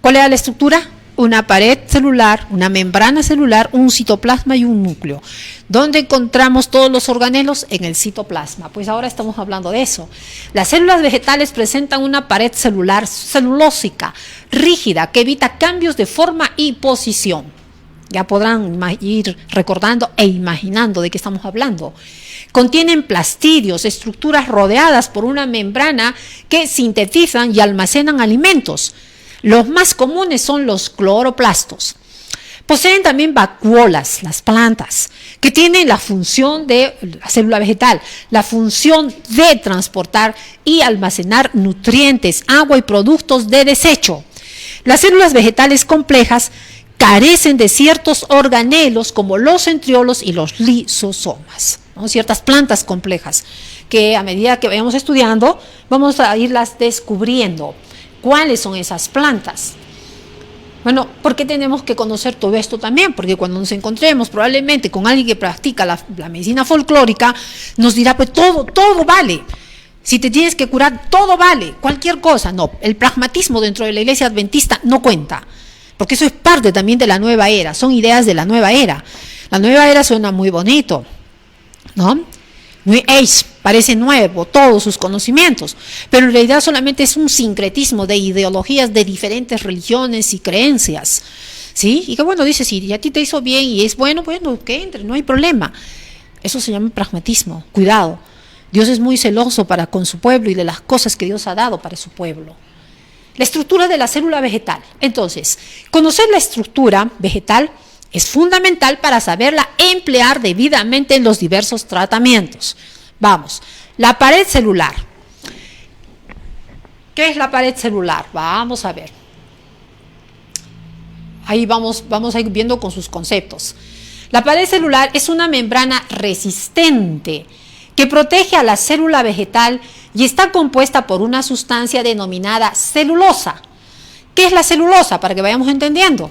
¿Cuál era la estructura? Una pared celular, una membrana celular, un citoplasma y un núcleo. ¿Dónde encontramos todos los organelos? En el citoplasma. Pues ahora estamos hablando de eso. Las células vegetales presentan una pared celular celulósica, rígida, que evita cambios de forma y posición. Ya podrán ir recordando e imaginando de qué estamos hablando. Contienen plastidios, estructuras rodeadas por una membrana que sintetizan y almacenan alimentos. Los más comunes son los cloroplastos. Poseen también vacuolas, las plantas, que tienen la función de la célula vegetal, la función de transportar y almacenar nutrientes, agua y productos de desecho. Las células vegetales complejas carecen de ciertos organelos como los centriolos y los lisosomas, ¿no? Ciertas plantas complejas que a medida que vayamos estudiando vamos a irlas descubriendo. ¿Cuáles son esas plantas? Bueno, ¿por qué tenemos que conocer todo esto también? Porque cuando nos encontremos probablemente con alguien que practica la medicina folclórica, nos dirá, pues todo vale. Si te tienes que curar, todo vale, cualquier cosa. No, el pragmatismo dentro de la iglesia adventista no cuenta, porque eso es parte también de la nueva era, son ideas de la nueva era. La nueva era suena muy bonito, ¿no? New Age, parece nuevo, todos sus conocimientos, pero en realidad solamente es un sincretismo de ideologías de diferentes religiones y creencias, ¿sí? Y que bueno, dice, si a ti te hizo bien y es bueno, que entre, no hay problema. Eso se llama pragmatismo, cuidado. Dios es muy celoso para con su pueblo y de las cosas que Dios ha dado para su pueblo. La estructura de la célula vegetal. Entonces, conocer la estructura vegetal es fundamental para saberla emplear debidamente en los diversos tratamientos. Vamos, la pared celular. ¿Qué es la pared celular? Vamos a ver. Ahí vamos a ir viendo con sus conceptos. La pared celular es una membrana resistente que protege a la célula vegetal y está compuesta por una sustancia denominada celulosa. ¿Qué es la celulosa? Para que vayamos entendiendo.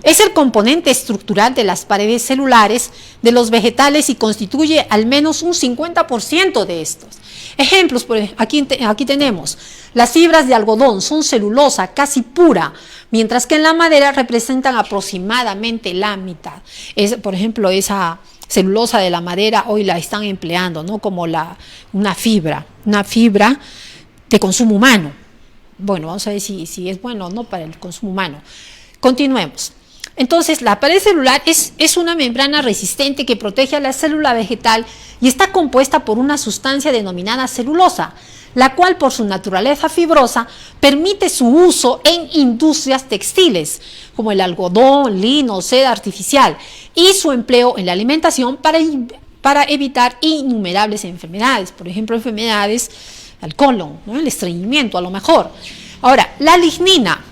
Es el componente estructural de las paredes celulares de los vegetales y constituye al menos un 50% de estos. Ejemplos, aquí tenemos, las fibras de algodón son celulosa casi pura, mientras que en la madera representan aproximadamente la mitad. Por ejemplo, esa celulosa de la madera hoy la están empleando, ¿no? Como una fibra de consumo humano. Bueno, vamos a ver si es bueno o no para el consumo humano. Continuemos. Entonces, la pared celular es una membrana resistente que protege a la célula vegetal y está compuesta por una sustancia denominada celulosa, la cual por su naturaleza fibrosa permite su uso en industrias textiles, como el algodón, lino, seda artificial, y su empleo en la alimentación para evitar innumerables enfermedades, por ejemplo, enfermedades al colon, ¿no? El estreñimiento a lo mejor. Ahora, la lignina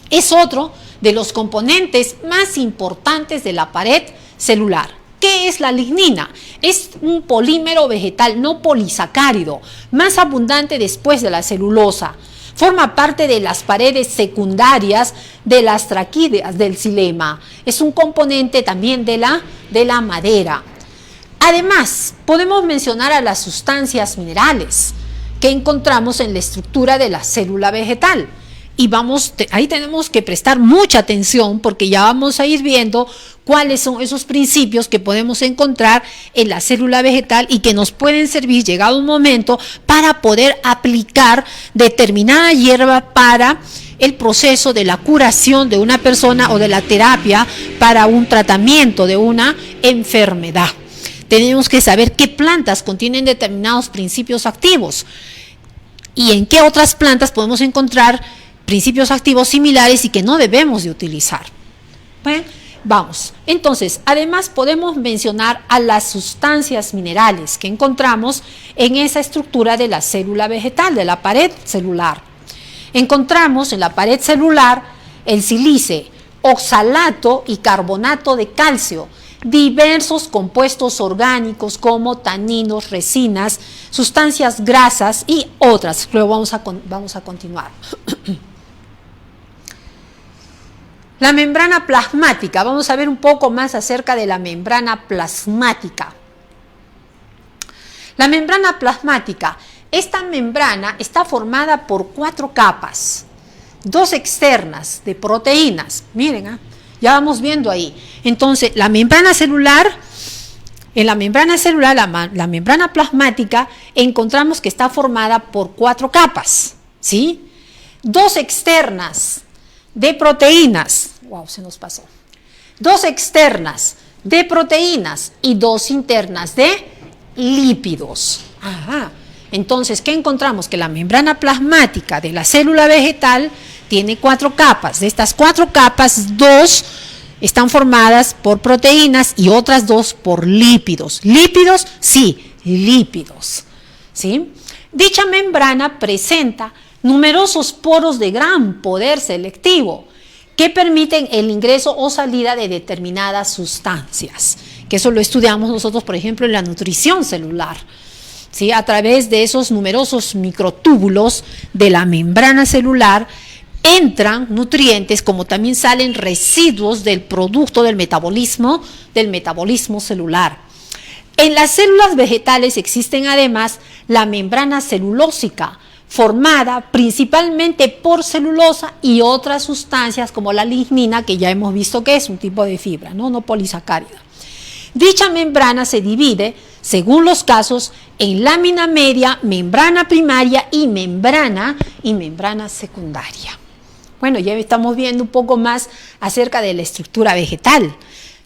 es otro de los componentes más importantes de la pared celular. ¿Qué es la lignina? Es un polímero vegetal no polisacárido, más abundante después de la celulosa. Forma parte de las paredes secundarias de las traquídeas del xilema. Es un componente también de la madera. Además, podemos mencionar a las sustancias minerales que encontramos en la estructura de la célula vegetal. Y ahí tenemos que prestar mucha atención porque ya vamos a ir viendo cuáles son esos principios que podemos encontrar en la célula vegetal y que nos pueden servir, llegado un momento, para poder aplicar determinada hierba para el proceso de la curación de una persona o de la terapia para un tratamiento de una enfermedad. Tenemos que saber qué plantas contienen determinados principios activos y en qué otras plantas podemos encontrar principios activos similares y que no debemos de utilizar. Bueno, vamos. Entonces, además podemos mencionar a las sustancias minerales que encontramos en esa estructura de la célula vegetal, de la pared celular. Encontramos en la pared celular el sílice, oxalato y carbonato de calcio, diversos compuestos orgánicos como taninos, resinas, sustancias grasas y otras. Luego vamos a continuar. La membrana plasmática. Vamos a ver un poco más acerca de la membrana plasmática. La membrana plasmática. Esta membrana está formada por 4 capas, 2 externas de proteínas. Miren, ya vamos viendo ahí. Entonces, la membrana celular, en la membrana celular, la membrana plasmática, encontramos que está formada por 4 capas, ¿sí? 2 externas de proteínas. Wow, se nos pasó. 2 externas de proteínas y 2 internas de lípidos. Ajá. Entonces, ¿qué encontramos? Que la membrana plasmática de la célula vegetal tiene 4 capas. De estas 4 capas, 2 están formadas por proteínas y otras 2 por lípidos. ¿Lípidos? Sí, lípidos. ¿Sí? Dicha membrana presenta numerosos poros de gran poder selectivo que permiten el ingreso o salida de determinadas sustancias, que eso lo estudiamos nosotros, por ejemplo, en la nutrición celular, ¿sí? A través de esos numerosos microtúbulos de la membrana celular entran nutrientes, como también salen residuos del producto del metabolismo celular. En las células vegetales existen además la membrana celulósica, formada principalmente por celulosa y otras sustancias como la lignina, que ya hemos visto que es un tipo de fibra, no polisacárida. Dicha membrana se divide, según los casos, en lámina media, membrana primaria y membrana secundaria. Bueno, ya estamos viendo un poco más acerca de la estructura vegetal,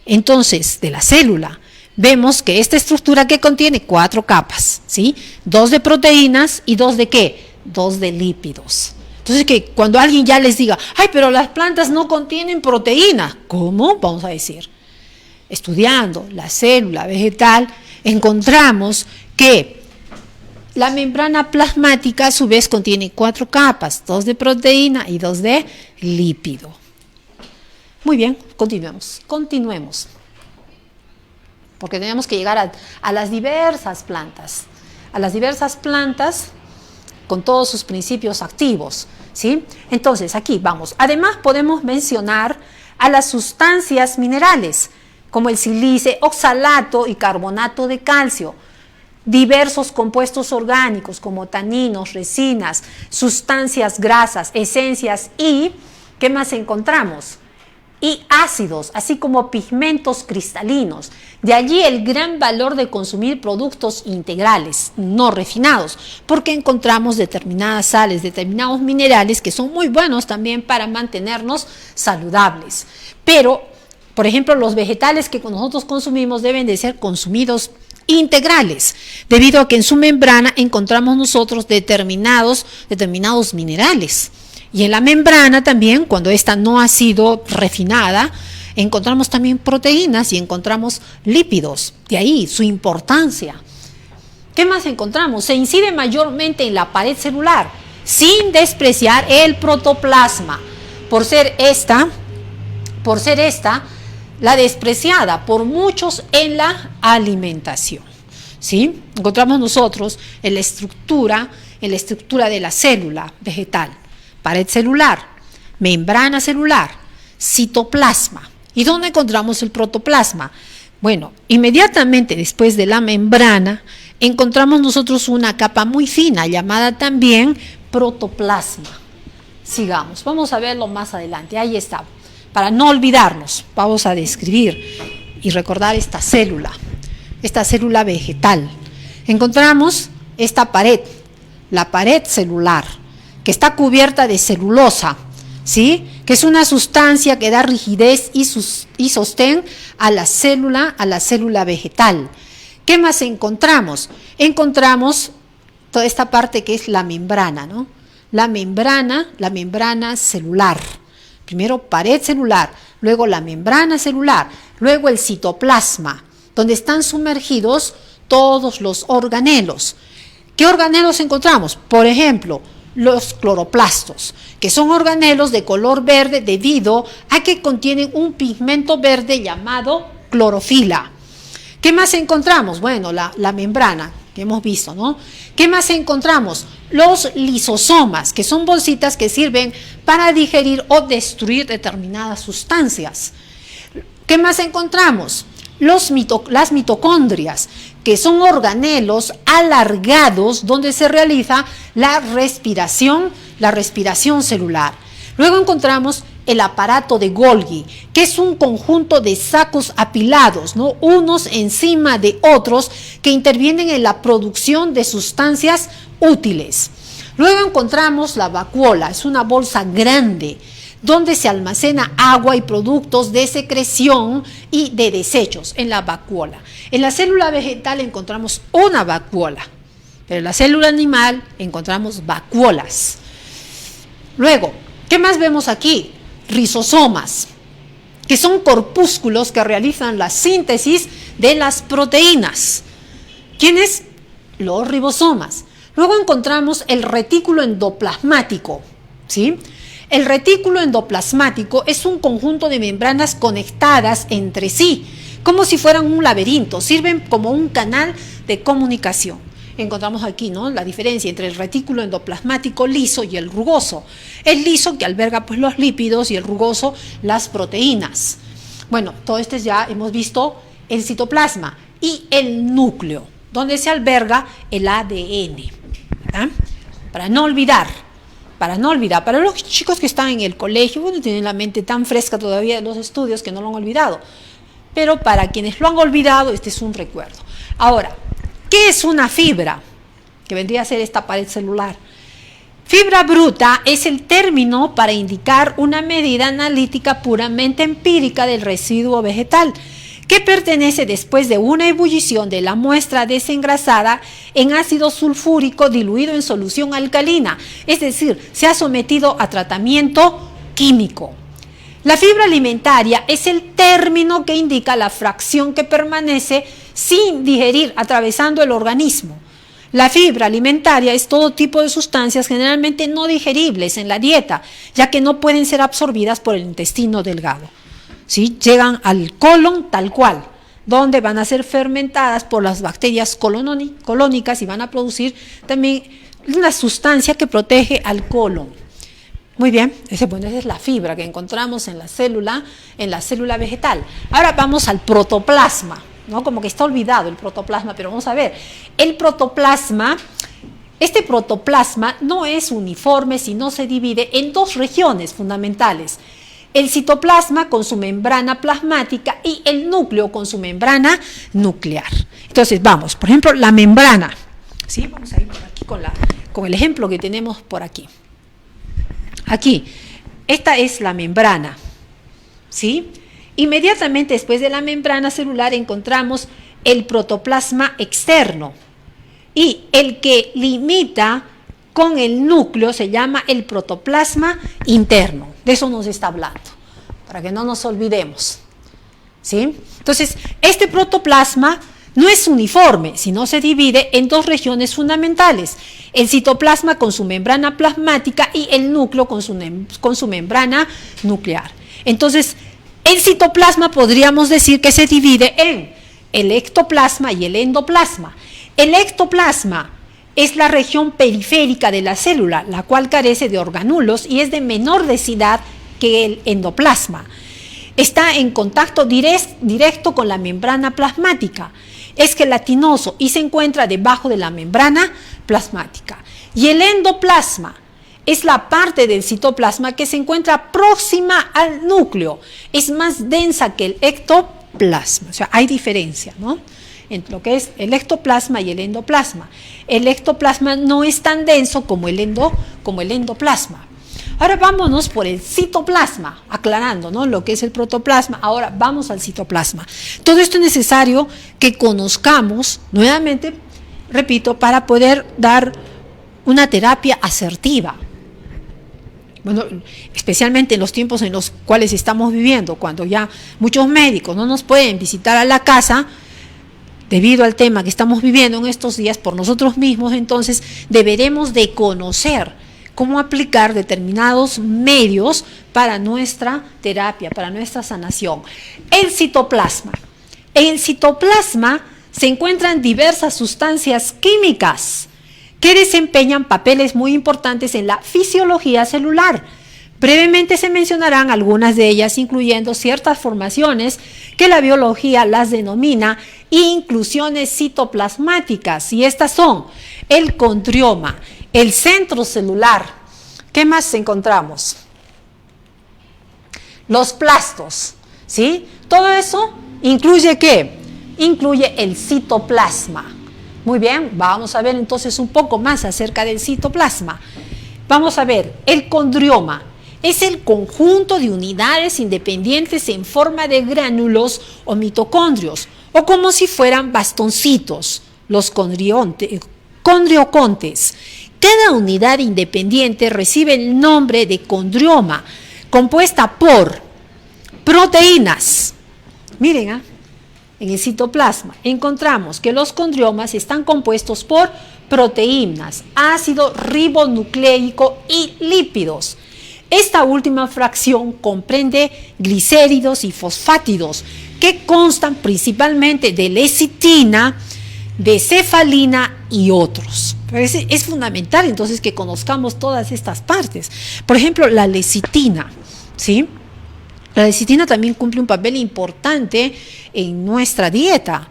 entonces, de la célula. Vemos que esta estructura que contiene 4 capas, ¿sí? 2 de proteínas y 2 de ¿qué? 2 de lípidos. Entonces, que cuando alguien ya les diga, ay, pero las plantas no contienen proteína, ¿cómo? Vamos a decir, estudiando la célula vegetal, encontramos que la membrana plasmática a su vez contiene 4 capas, 2 de proteína y 2 de lípido. Muy bien, continuemos. Porque tenemos que llegar a las diversas plantas, con todos sus principios activos, ¿sí? Entonces, aquí vamos. Además, podemos mencionar a las sustancias minerales, como el sílice, oxalato y carbonato de calcio, diversos compuestos orgánicos como taninos, resinas, sustancias grasas, esencias y, ¿qué más encontramos? Y ácidos, así como pigmentos cristalinos. De allí el gran valor de consumir productos integrales, no refinados, porque encontramos determinadas sales, determinados minerales que son muy buenos también para mantenernos saludables. Pero, por ejemplo, los vegetales que nosotros consumimos deben de ser consumidos integrales, debido a que en su membrana encontramos nosotros determinados minerales. Y en la membrana también, cuando ésta no ha sido refinada, encontramos también proteínas y encontramos lípidos. De ahí su importancia. ¿Qué más encontramos? Se incide mayormente en la pared celular, sin despreciar el protoplasma, por ser esta la despreciada por muchos en la alimentación. ¿Sí? Encontramos nosotros en la estructura de la célula vegetal. Pared celular, membrana celular, citoplasma. ¿Y dónde encontramos el protoplasma? Bueno, inmediatamente después de la membrana encontramos nosotros una capa muy fina llamada también protoplasma. Sigamos, vamos a verlo más adelante. Ahí está. Para no olvidarnos, vamos a describir y recordar esta célula vegetal. Encontramos esta pared, la pared celular, que está cubierta de celulosa, ¿sí? Que es una sustancia que da rigidez y sostén a la célula vegetal. ¿Qué más encontramos? Encontramos toda esta parte que es la membrana, ¿no? La membrana celular. Primero pared celular, luego la membrana celular, luego el citoplasma, donde están sumergidos todos los organelos. ¿Qué organelos encontramos? Por ejemplo, los cloroplastos, que son organelos de color verde debido a que contienen un pigmento verde llamado clorofila. ¿Qué más encontramos? Bueno, la membrana que hemos visto, ¿no? ¿Qué más encontramos? Los lisosomas, que son bolsitas que sirven para digerir o destruir determinadas sustancias. ¿Qué más encontramos? Las mitocondrias, que son organelos alargados donde se realiza la respiración celular. Luego encontramos el aparato de Golgi, que es un conjunto de sacos apilados, ¿no? Unos encima de otros que intervienen en la producción de sustancias útiles. Luego encontramos la vacuola, es una bolsa grande donde se almacena agua y productos de secreción y de desechos en la vacuola. En la célula vegetal encontramos una vacuola, pero en la célula animal encontramos vacuolas. Luego, ¿qué más vemos aquí? Rizosomas, que son corpúsculos que realizan la síntesis de las proteínas. ¿Quiénes? Los ribosomas. Luego encontramos el retículo endoplasmático, ¿sí? El retículo endoplasmático es un conjunto de membranas conectadas entre sí, como si fueran un laberinto, sirven como un canal de comunicación. Encontramos aquí, ¿no?, la diferencia entre el retículo endoplasmático liso y el rugoso. El liso que alberga pues los lípidos y el rugoso las proteínas. Bueno, todo esto ya hemos visto el citoplasma y el núcleo, donde se alberga el ADN, ¿verdad? Para no olvidar, para los chicos que están en el colegio, bueno, tienen la mente tan fresca todavía de los estudios que no lo han olvidado, pero para quienes lo han olvidado, este es un recuerdo. Ahora, ¿qué es una fibra? Que vendría a ser esta pared celular. Fibra bruta es el término para indicar una medida analítica puramente empírica del residuo vegetal, que pertenece después de una ebullición de la muestra desengrasada en ácido sulfúrico diluido en solución alcalina, es decir, se ha sometido a tratamiento químico. La fibra alimentaria es el término que indica la fracción que permanece sin digerir atravesando el organismo. La fibra alimentaria es todo tipo de sustancias generalmente no digeribles en la dieta, ya que no pueden ser absorbidas por el intestino delgado. ¿Sí? Llegan al colon tal cual, donde van a ser fermentadas por las bacterias colónicas y van a producir también una sustancia que protege al colon. Muy bien, esa es la fibra que encontramos en la célula vegetal. Ahora vamos al protoplasma, ¿no? Como que está olvidado el protoplasma, pero vamos a ver. El protoplasma, este protoplasma no es uniforme, sino se divide en dos regiones fundamentales. El citoplasma con su membrana plasmática y el núcleo con su membrana nuclear. Entonces, vamos, por ejemplo, la membrana. ¿Sí? Vamos a ir por aquí con el ejemplo que tenemos por aquí. Aquí, esta es la membrana, ¿sí? Inmediatamente después de la membrana celular encontramos el protoplasma externo y el que limita con el núcleo se llama el protoplasma interno. De eso nos está hablando, para que no nos olvidemos, ¿sí? Entonces, este protoplasma no es uniforme, sino se divide en dos regiones fundamentales. El citoplasma con su membrana plasmática y el núcleo con su membrana nuclear. Entonces, el citoplasma podríamos decir que se divide en el ectoplasma y el endoplasma. El ectoplasma es la región periférica de la célula, la cual carece de organulos y es de menor densidad que el endoplasma. Está en contacto directo con la membrana plasmática. Es gelatinoso y se encuentra debajo de la membrana plasmática. Y el endoplasma es la parte del citoplasma que se encuentra próxima al núcleo. Es más densa que el ectoplasma. O sea, hay diferencia, ¿no?, entre lo que es el ectoplasma y el endoplasma. El ectoplasma no es tan denso como el endoplasma. Ahora vámonos por el citoplasma, aclarando, ¿no?, lo que es el protoplasma. Ahora vamos al citoplasma. Todo esto es necesario que conozcamos, nuevamente, repito, para poder dar una terapia asertiva. Bueno, especialmente en los tiempos en los cuales estamos viviendo, cuando ya muchos médicos no nos pueden visitar a la casa, debido al tema que estamos viviendo en estos días por nosotros mismos, entonces deberemos de conocer cómo aplicar determinados medios para nuestra terapia, para nuestra sanación. El citoplasma. En el citoplasma se encuentran diversas sustancias químicas que desempeñan papeles muy importantes en la fisiología celular. Brevemente se mencionarán algunas de ellas, incluyendo ciertas formaciones que la biología las denomina inclusiones citoplasmáticas, y estas son el condrioma, el centro celular. ¿Qué más encontramos? Los plastos, ¿sí? Todo eso incluye ¿qué? Incluye el citoplasma. Muy bien, vamos a ver entonces un poco más acerca del citoplasma. Vamos a ver, el condrioma es el conjunto de unidades independientes en forma de gránulos o mitocondrios, o como si fueran bastoncitos, los condriocontes. Cada unidad independiente recibe el nombre de condrioma, compuesta por proteínas. Miren, en el citoplasma encontramos que los condriomas están compuestos por proteínas, ácido ribonucleico y lípidos. Esta última fracción comprende glicéridos y fosfátidos, que constan principalmente de lecitina, de cefalina y otros. Es fundamental entonces que conozcamos todas estas partes. Por ejemplo, la lecitina, ¿sí? La lecitina también cumple un papel importante en nuestra dieta,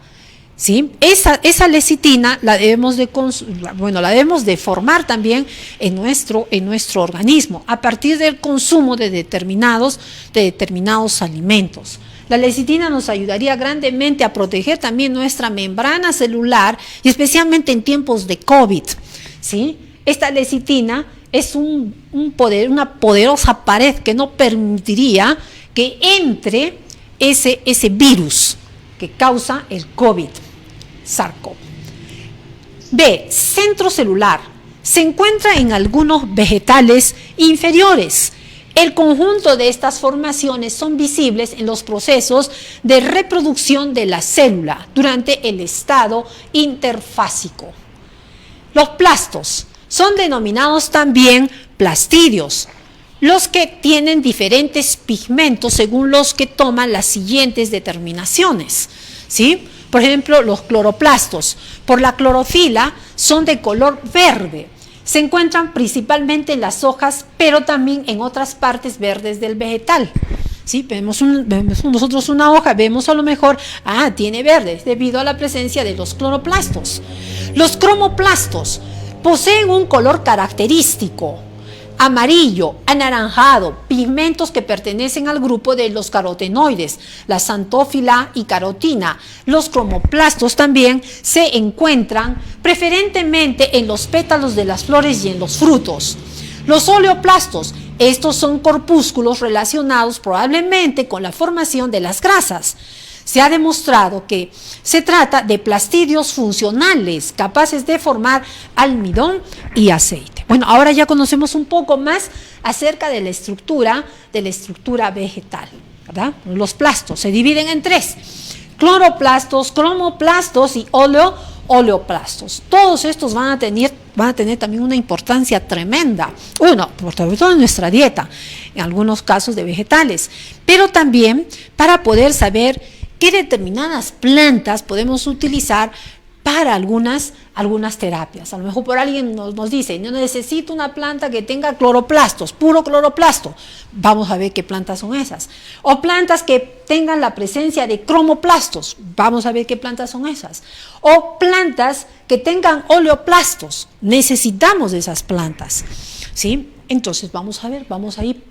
¿sí? Esa lecitina la debemos de formar también en nuestro organismo a partir del consumo de determinados alimentos. La lecitina nos ayudaría grandemente a proteger también nuestra membrana celular, y especialmente en tiempos de COVID, ¿sí? Esta lecitina es una poderosa pared que no permitiría que entre ese virus que causa el COVID, SARS-CoV. B. Centro celular. Se encuentra en algunos vegetales inferiores. El conjunto de estas formaciones son visibles en los procesos de reproducción de la célula durante el estado interfásico. Los plastos son denominados también plastidios, los que tienen diferentes pigmentos según los que toman las siguientes determinaciones, ¿sí? Por ejemplo, los cloroplastos, por la clorofila, son de color verde, Se encuentran principalmente en las hojas, pero también en otras partes verdes del vegetal. ¿Sí? Vemos nosotros una hoja, vemos a lo mejor, tiene verdes, debido a la presencia de los cloroplastos. Los cromoplastos poseen un color característico, amarillo, anaranjado, pigmentos que pertenecen al grupo de los carotenoides, la xantófila y carotina. Los cromoplastos también se encuentran preferentemente en los pétalos de las flores y en los frutos. Los oleoplastos, estos son corpúsculos relacionados probablemente con la formación de las grasas. Se ha demostrado que se trata de plastidios funcionales capaces de formar almidón y aceite. Bueno, ahora ya conocemos un poco más acerca de la estructura vegetal, ¿verdad? Los plastos se dividen en 3: cloroplastos, cromoplastos y oleoplastos. Todos estos van a tener también una importancia tremenda, sobre todo en nuestra dieta, en algunos casos de vegetales, pero también para poder saber qué determinadas plantas podemos utilizar para algunas terapias. A lo mejor por alguien nos dice, no necesito una planta que tenga cloroplastos, puro cloroplasto. Vamos a ver qué plantas son esas. O plantas que tengan la presencia de cromoplastos. Vamos a ver qué plantas son esas. O plantas que tengan oleoplastos. Necesitamos de esas plantas, ¿sí? Entonces vamos a ir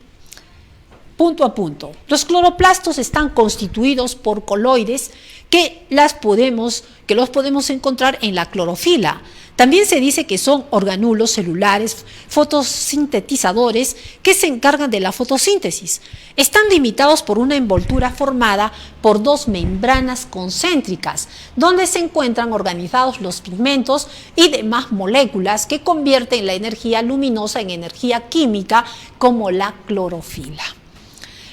punto a punto. Los cloroplastos están constituidos por coloides que los podemos encontrar en la clorofila. También se dice que son organulos celulares fotosintetizadores que se encargan de la fotosíntesis. Están limitados por una envoltura formada por 2 membranas concéntricas, donde se encuentran organizados los pigmentos y demás moléculas que convierten la energía luminosa en energía química, como la clorofila.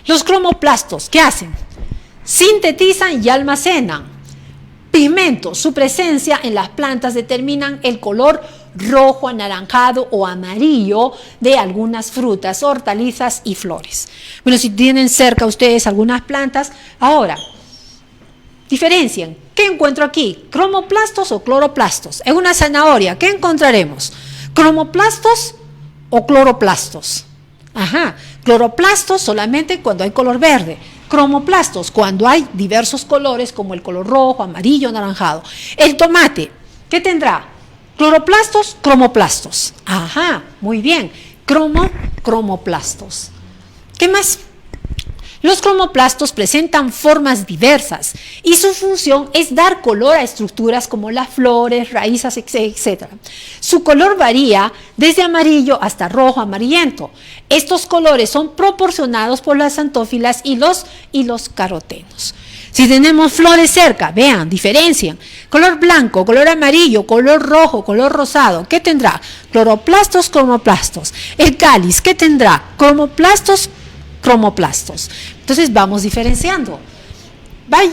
Los cromoplastos, ¿qué hacen? Sintetizan y almacenan pigmentos. Su presencia en las plantas determinan el color rojo, anaranjado o amarillo de algunas frutas, hortalizas y flores. Bueno, si tienen cerca ustedes algunas plantas, ahora diferencien. ¿Qué encuentro aquí? ¿Cromoplastos o cloroplastos? En una zanahoria, ¿qué encontraremos? ¿Cromoplastos o cloroplastos? Cloroplastos solamente cuando hay color verde. Cromoplastos cuando hay diversos colores como el color rojo, amarillo, anaranjado. El tomate, ¿qué tendrá? Cloroplastos, cromoplastos. Muy bien. Cromoplastos. ¿Qué más? Los cromoplastos presentan formas diversas y su función es dar color a estructuras como las flores, raíces, etc. Su color varía desde amarillo hasta rojo amarillento. Estos colores son proporcionados por las xantófilas y los carotenos. Si tenemos flores cerca, vean, diferencian. Color blanco, color amarillo, color rojo, color rosado. ¿Qué tendrá? Cloroplastos, cromoplastos. El cáliz, ¿qué tendrá? Cromoplastos, cromoplastos. Entonces vamos diferenciando.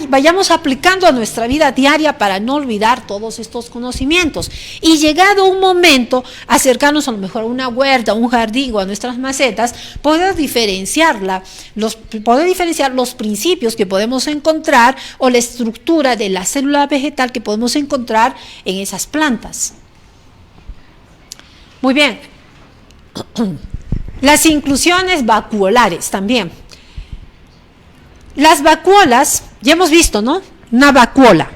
Vayamos aplicando a nuestra vida diaria para no olvidar todos estos conocimientos. Y llegado un momento, acercarnos a lo mejor a una huerta, a un jardín o a nuestras macetas, poder diferenciar los principios que podemos encontrar o la estructura de la célula vegetal que podemos encontrar en esas plantas. Muy bien. Las inclusiones vacuolares también. Las vacuolas, ya hemos visto, ¿no? Una vacuola.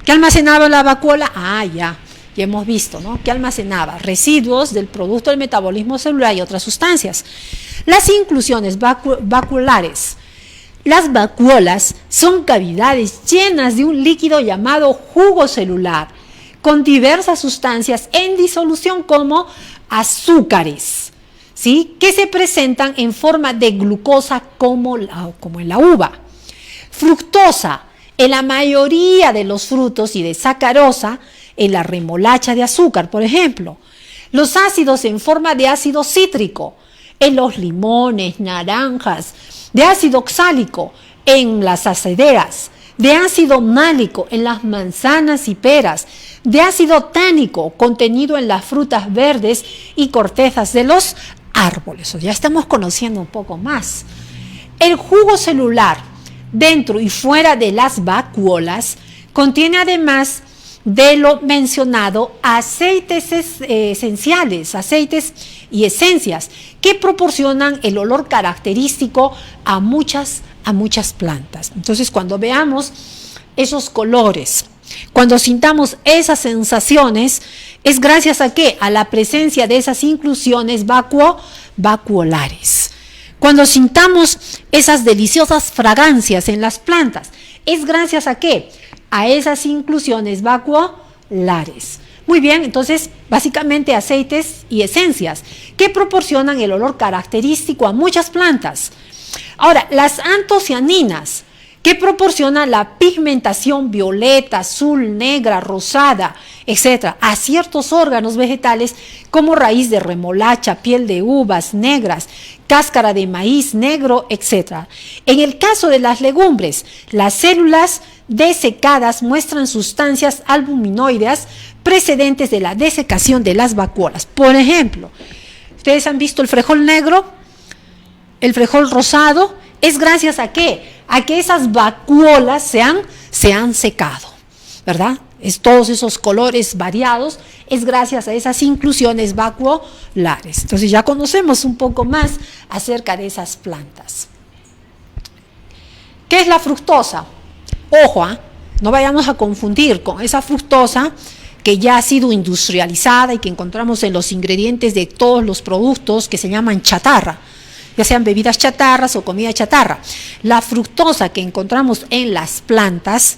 ¿Qué almacenaba la vacuola? Ya hemos visto, ¿no? ¿Qué almacenaba? Residuos del producto del metabolismo celular y otras sustancias. Las inclusiones vacuolares. Las vacuolas son cavidades llenas de un líquido llamado jugo celular, con diversas sustancias en disolución como azúcares, ¿sí? Que se presentan en forma de glucosa como en la uva, fructosa en la mayoría de los frutos y de sacarosa en la remolacha de azúcar, por ejemplo. Los ácidos en forma de ácido cítrico en los limones, naranjas, de ácido oxálico en las acederas, de ácido málico en las manzanas y peras, de ácido tánico contenido en las frutas verdes y cortezas de los árboles. Ya estamos conociendo un poco más. El jugo celular dentro y fuera de las vacuolas contiene además de lo mencionado aceites esenciales, aceites y esencias que proporcionan el olor característico a muchas plantas. Entonces, cuando veamos esos colores, cuando sintamos esas sensaciones, es gracias a ¿qué? A la presencia de esas inclusiones vacuolares. Cuando sintamos esas deliciosas fragancias en las plantas, es gracias a ¿qué? A esas inclusiones vacuolares. Muy bien, entonces, básicamente aceites y esencias que proporcionan el olor característico a muchas plantas. Ahora, las antocianinas, que proporcionan la pigmentación violeta, azul, negra, rosada, etcétera, a ciertos órganos vegetales como raíz de remolacha, piel de uvas negras, cáscara de maíz negro, etcétera. En el caso de las legumbres, las células desecadas muestran sustancias albuminoideas precedentes de la desecación de las vacuolas. Por ejemplo, ¿ustedes han visto el frijol negro? El frijol rosado. ¿Es gracias a qué? A que esas vacuolas se han secado, ¿verdad? Todos esos colores variados es gracias a esas inclusiones vacuolares. Entonces ya conocemos un poco más acerca de esas plantas. ¿Qué es la fructosa? Ojo, no vayamos a confundir con esa fructosa que ya ha sido industrializada y que encontramos en los ingredientes de todos los productos que se llaman chatarra, ya sean bebidas chatarras o comida chatarra. La fructosa que encontramos en las plantas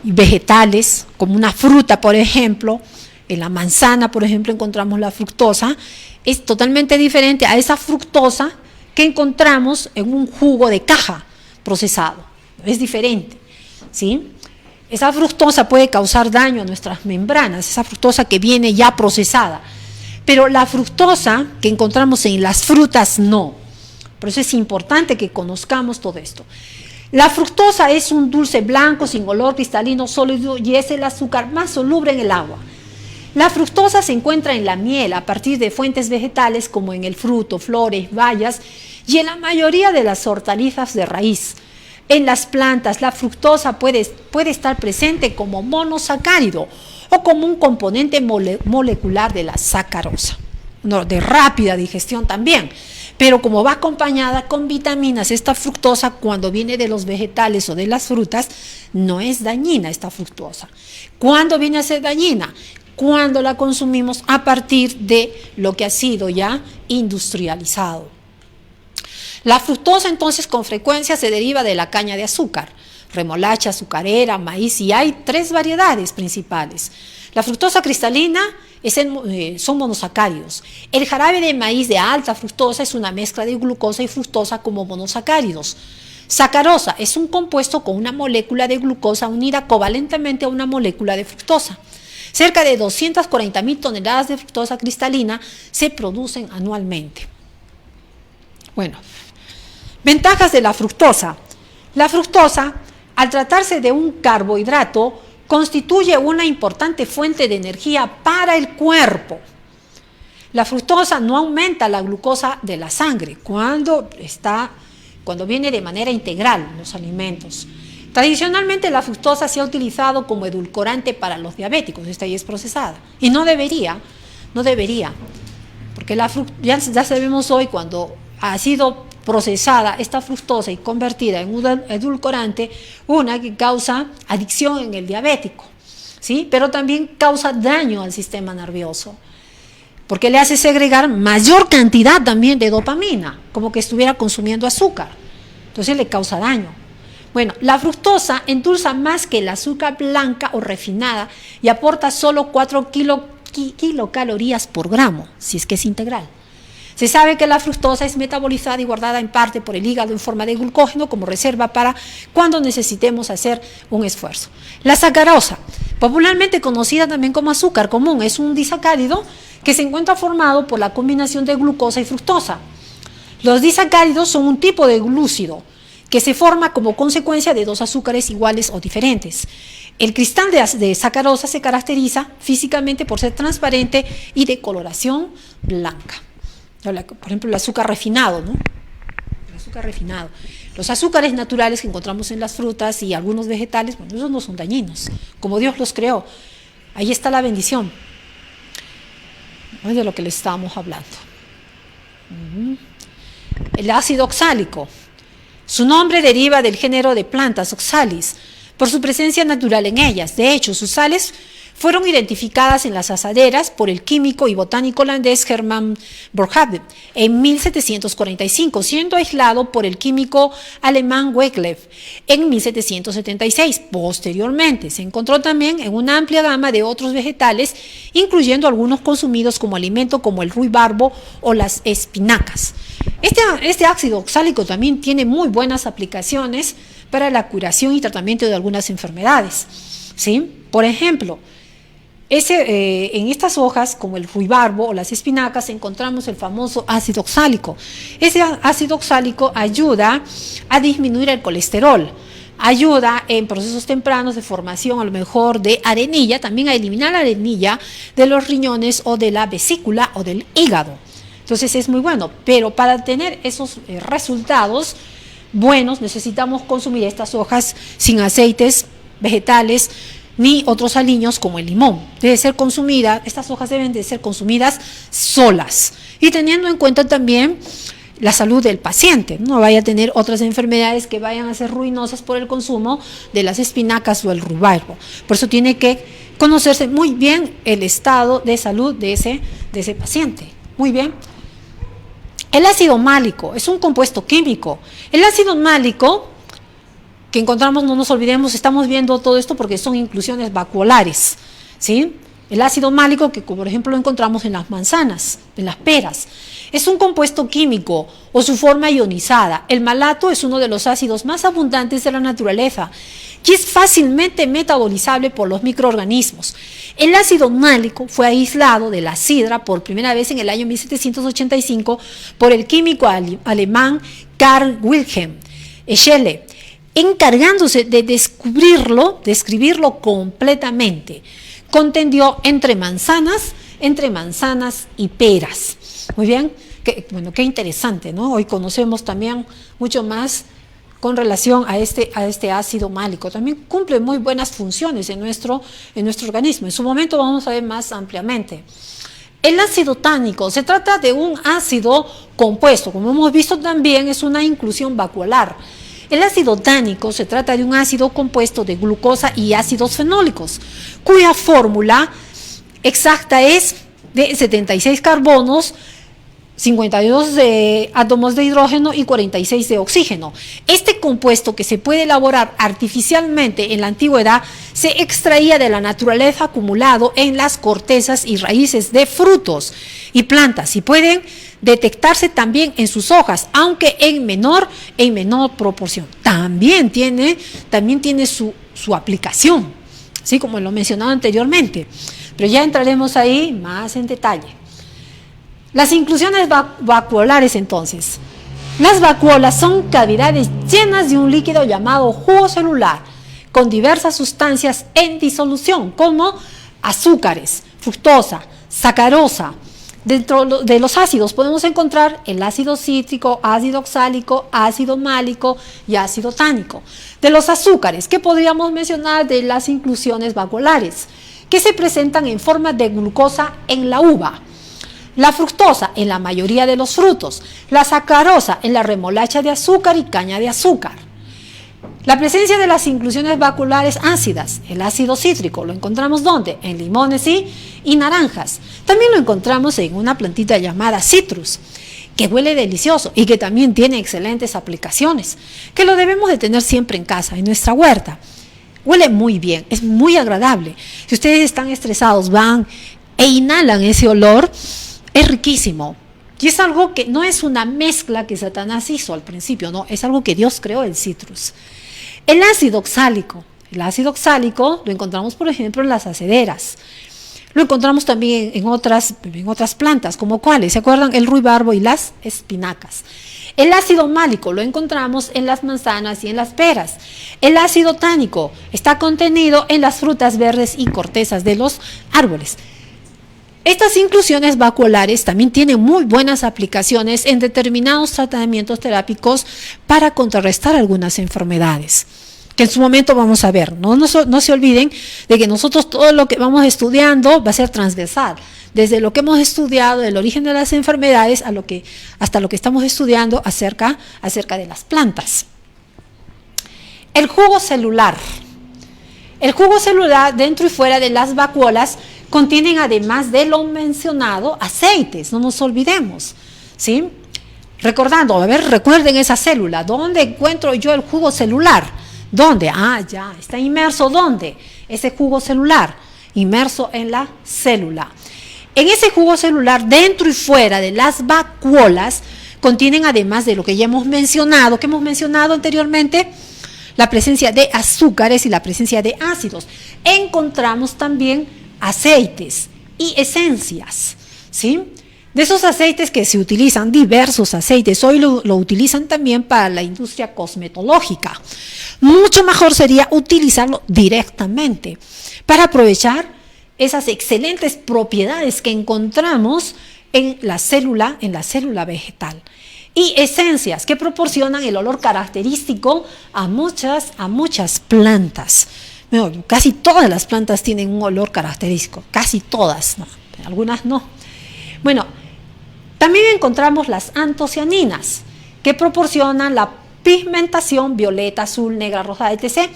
vegetales, como una fruta, por ejemplo, en la manzana, por ejemplo, encontramos la fructosa, es totalmente diferente a esa fructosa que encontramos en un jugo de caja procesado. Es diferente, ¿sí? Esa fructosa puede causar daño a nuestras membranas, esa fructosa que viene ya procesada. Pero la fructosa que encontramos en las frutas no. Por eso es importante que conozcamos todo esto. La fructosa es un dulce blanco sin olor cristalino sólido y es el azúcar más soluble en el agua. La fructosa se encuentra en la miel a partir de fuentes vegetales como en el fruto, flores, bayas y en la mayoría de las hortalizas de raíz. En las plantas la fructosa puede estar presente como monosacárido o como un componente molecular de la sacarosa, de rápida digestión también, pero como va acompañada con vitaminas, esta fructosa cuando viene de los vegetales o de las frutas, no es dañina esta fructosa. ¿Cuándo viene a ser dañina? Cuando la consumimos a partir de lo que ha sido ya industrializado. La fructosa entonces con frecuencia se deriva de la caña de azúcar, remolacha, azucarera, maíz, y hay 3 variedades principales. La fructosa cristalina son monosacáridos. El jarabe de maíz de alta fructosa es una mezcla de glucosa y fructosa como monosacáridos. Sacarosa es un compuesto con una molécula de glucosa unida covalentemente a una molécula de fructosa. Cerca de 240.000 toneladas de fructosa cristalina se producen anualmente. Bueno, ventajas de la fructosa. La fructosa, al tratarse de un carbohidrato, constituye una importante fuente de energía para el cuerpo. La fructosa no aumenta la glucosa de la sangre cuando viene de manera integral en los alimentos. Tradicionalmente la fructosa se ha utilizado como edulcorante para los diabéticos, esta ya es procesada, y no debería, porque ya sabemos hoy cuando ha sido procesada esta fructosa y convertida en un edulcorante, una que causa adicción en el diabético, ¿sí? Pero también causa daño al sistema nervioso, porque le hace segregar mayor cantidad también de dopamina, como que estuviera consumiendo azúcar, entonces le causa daño. Bueno, la fructosa endulza más que el azúcar blanca o refinada y aporta solo 4 kilocalorías por gramo, si es que es integral. Se sabe que la fructosa es metabolizada y guardada en parte por el hígado en forma de glucógeno como reserva para cuando necesitemos hacer un esfuerzo. La sacarosa, popularmente conocida también como azúcar común, es un disacárido que se encuentra formado por la combinación de glucosa y fructosa. Los disacáridos son un tipo de glúcido que se forma como consecuencia de 2 azúcares iguales o diferentes. El cristal de sacarosa se caracteriza físicamente por ser transparente y de coloración blanca. Por ejemplo, el azúcar refinado, ¿no? El azúcar azúcar refinado. Los azúcares naturales que encontramos en las frutas y algunos vegetales, bueno, esos no son dañinos, como Dios los creó. Ahí está la bendición. No es de lo que les estábamos hablando. El ácido oxálico. Su nombre deriva del género de plantas Oxalis, por su presencia natural en ellas. De hecho, sus sales fueron identificadas en las azaderas por el químico y botánico holandés Herman Boerhaave en 1745, siendo aislado por el químico alemán Wegeler en 1776. Posteriormente, se encontró también en una amplia gama de otros vegetales, incluyendo algunos consumidos como alimento como el ruibarbo o las espinacas. Este ácido oxálico también tiene muy buenas aplicaciones para la curación y tratamiento de algunas enfermedades, ¿sí? Por ejemplo, en estas hojas, como el ruibarbo o las espinacas, encontramos el famoso ácido oxálico. Ese ácido oxálico ayuda a disminuir el colesterol, ayuda en procesos tempranos de formación a lo mejor de arenilla, también a eliminar la arenilla de los riñones o de la vesícula o del hígado. Entonces es muy bueno, pero para tener esos resultados buenos necesitamos consumir estas hojas sin aceites vegetales ni otros aliños como el limón. Estas hojas deben de ser consumidas solas y teniendo en cuenta también la salud del paciente. No vaya a tener otras enfermedades que vayan a ser ruinosas por el consumo de las espinacas o el ruibarbo. Por eso tiene que conocerse muy bien el estado de salud de ese paciente. Muy bien. El ácido málico es un compuesto químico. El ácido málico que encontramos, no nos olvidemos, estamos viendo todo esto porque son inclusiones vacuolares, ¿sí? El ácido málico que, por ejemplo, lo encontramos en las manzanas, en las peras, es un compuesto químico o su forma ionizada. El malato es uno de los ácidos más abundantes de la naturaleza y es fácilmente metabolizable por los microorganismos. El ácido málico fue aislado de la sidra por primera vez en el año 1785 por el químico alemán Carl Wilhelm Scheele, encargándose de describirlo completamente. Contendió entre manzanas y peras. Muy bien, qué interesante, ¿no? Hoy conocemos también mucho más con relación a este ácido málico. También cumple muy buenas funciones en nuestro organismo. En su momento vamos a ver más ampliamente. El ácido tánico se trata de un ácido compuesto, como hemos visto también es una inclusión vacuolar. El ácido tánico se trata de un ácido compuesto de glucosa y ácidos fenólicos, cuya fórmula exacta es de 76 carbonos, 52 de átomos de hidrógeno y 46 de oxígeno. Este compuesto, que se puede elaborar artificialmente en la antigüedad, se extraía de la naturaleza acumulado en las cortezas y raíces de frutos y plantas y pueden detectarse también en sus hojas, aunque en menor proporción. También tiene su aplicación, así como lo mencionaba anteriormente, pero ya entraremos ahí más en detalle. Las inclusiones vacuolares, entonces. Las vacuolas son cavidades llenas de un líquido llamado jugo celular, con diversas sustancias en disolución, como azúcares, fructosa, sacarosa. Dentro de los ácidos podemos encontrar el ácido cítrico, ácido oxálico, ácido málico y ácido tánico. De los azúcares, ¿qué podríamos mencionar de las inclusiones vacuolares? Que se presentan en forma de glucosa en la uva, la fructosa en la mayoría de los frutos, la sacarosa en la remolacha de azúcar y caña de azúcar. La presencia de las inclusiones vacuolares ácidas, el ácido cítrico, ¿lo encontramos dónde? En limones y naranjas. También lo encontramos en una plantita llamada citrus, que huele delicioso y que también tiene excelentes aplicaciones, que lo debemos de tener siempre en casa, en nuestra huerta. Huele muy bien, es muy agradable. Si ustedes están estresados, van e inhalan ese olor, es riquísimo. Y es algo que no es una mezcla que Satanás hizo al principio, no, es algo que Dios creó, el citrus. El ácido oxálico lo encontramos, por ejemplo, en las acederas. Lo encontramos también en otras plantas, como cuáles, ¿se acuerdan? El ruibarbo y las espinacas. El ácido málico lo encontramos en las manzanas y en las peras. El ácido tánico está contenido en las frutas verdes y cortezas de los árboles. Estas inclusiones vacuolares también tienen muy buenas aplicaciones en determinados tratamientos terápicos para contrarrestar algunas enfermedades, que en su momento vamos a ver. No se olviden de que nosotros todo lo que vamos estudiando va a ser transversal, desde lo que hemos estudiado del origen de las enfermedades hasta lo que estamos estudiando acerca de las plantas. El jugo celular. El jugo celular, dentro y fuera de las vacuolas, contienen, además de lo mencionado, aceites, no nos olvidemos, ¿sí? Recuerden esa célula. ¿Dónde encuentro yo el jugo celular? ¿Dónde? Ya, está inmerso. ¿Dónde? Ese jugo celular, inmerso en la célula. En ese jugo celular, dentro y fuera de las vacuolas, contienen, además de lo que ya hemos mencionado, que hemos mencionado anteriormente, la presencia de azúcares y la presencia de ácidos. Encontramos también aceites y esencias, ¿sí? De esos aceites que se utilizan, diversos aceites, hoy lo utilizan también para la industria cosmetológica. Mucho mejor sería utilizarlo directamente para aprovechar esas excelentes propiedades que encontramos en la célula vegetal. Y esencias que proporcionan el olor característico a muchas plantas. Bueno, casi todas las plantas tienen un olor característico, casi todas, ¿no? Algunas no. Bueno, también encontramos las antocianinas, que proporcionan la pigmentación violeta, azul, negra, roja, etc.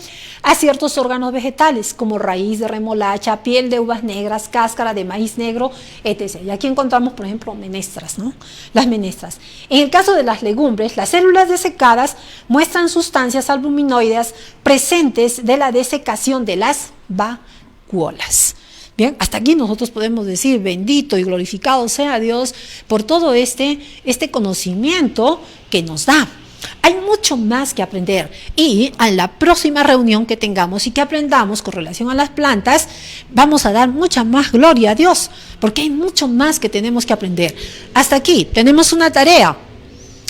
a ciertos órganos vegetales, como raíz de remolacha, piel de uvas negras, cáscara de maíz negro, etc. Y aquí encontramos, por ejemplo, menestras, ¿no? Las menestras. En el caso de las legumbres, las células desecadas muestran sustancias albuminoides presentes de la desecación de las vacuolas. Bien, hasta aquí nosotros podemos decir bendito y glorificado sea Dios por todo este conocimiento que nos da. Hay mucho más que aprender y en la próxima reunión que tengamos y que aprendamos con relación a las plantas, vamos a dar mucha más gloria a Dios, porque hay mucho más que tenemos que aprender. Hasta aquí tenemos una tarea.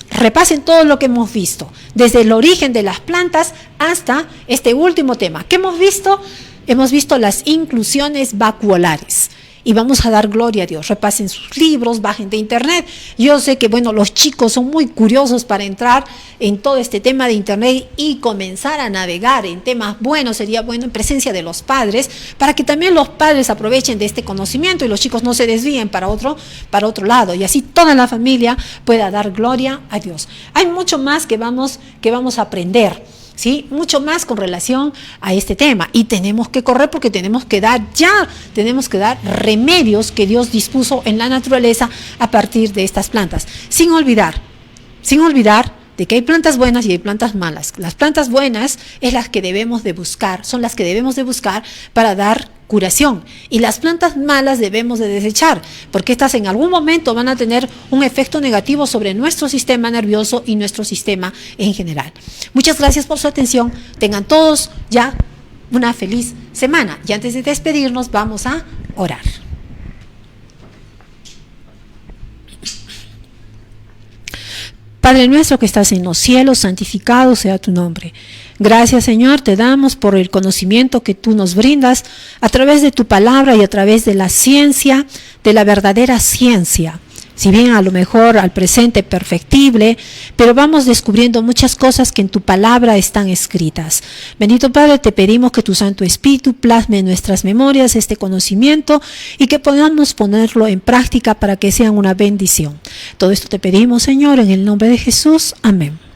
Repasen todo lo que hemos visto, desde el origen de las plantas hasta este último tema. ¿Qué hemos visto? Hemos visto las inclusiones vacuolares. Y vamos a dar gloria a Dios. Repasen sus libros, bajen de internet. Yo sé que, los chicos son muy curiosos para entrar en todo este tema de internet y comenzar a navegar en temas buenos. Sería bueno en presencia de los padres, para que también los padres aprovechen de este conocimiento y los chicos no se desvíen para otro lado. Y así toda la familia pueda dar gloria a Dios. Hay mucho más que vamos a aprender. ¿Sí? Mucho más con relación a este tema, y tenemos que correr porque tenemos que dar remedios que Dios dispuso en la naturaleza a partir de estas plantas, sin olvidar de que hay plantas buenas y hay plantas malas. Las plantas buenas es las que debemos de buscar, son las que debemos de buscar para dar curación, y las plantas malas debemos de desechar, porque estas en algún momento van a tener un efecto negativo sobre nuestro sistema nervioso y nuestro sistema en general. Muchas gracias por su atención. Tengan todos ya una feliz semana, y antes de despedirnos vamos a orar. Padre nuestro que estás en los cielos, santificado sea tu nombre. Gracias, Señor, te damos por el conocimiento que tú nos brindas a través de tu palabra y a través de la ciencia, de la verdadera ciencia. Si bien a lo mejor al presente perfectible, pero vamos descubriendo muchas cosas que en tu palabra están escritas. Bendito Padre, te pedimos que tu Santo Espíritu plasme en nuestras memorias este conocimiento y que podamos ponerlo en práctica para que sea una bendición. Todo esto te pedimos, Señor, en el nombre de Jesús. Amén.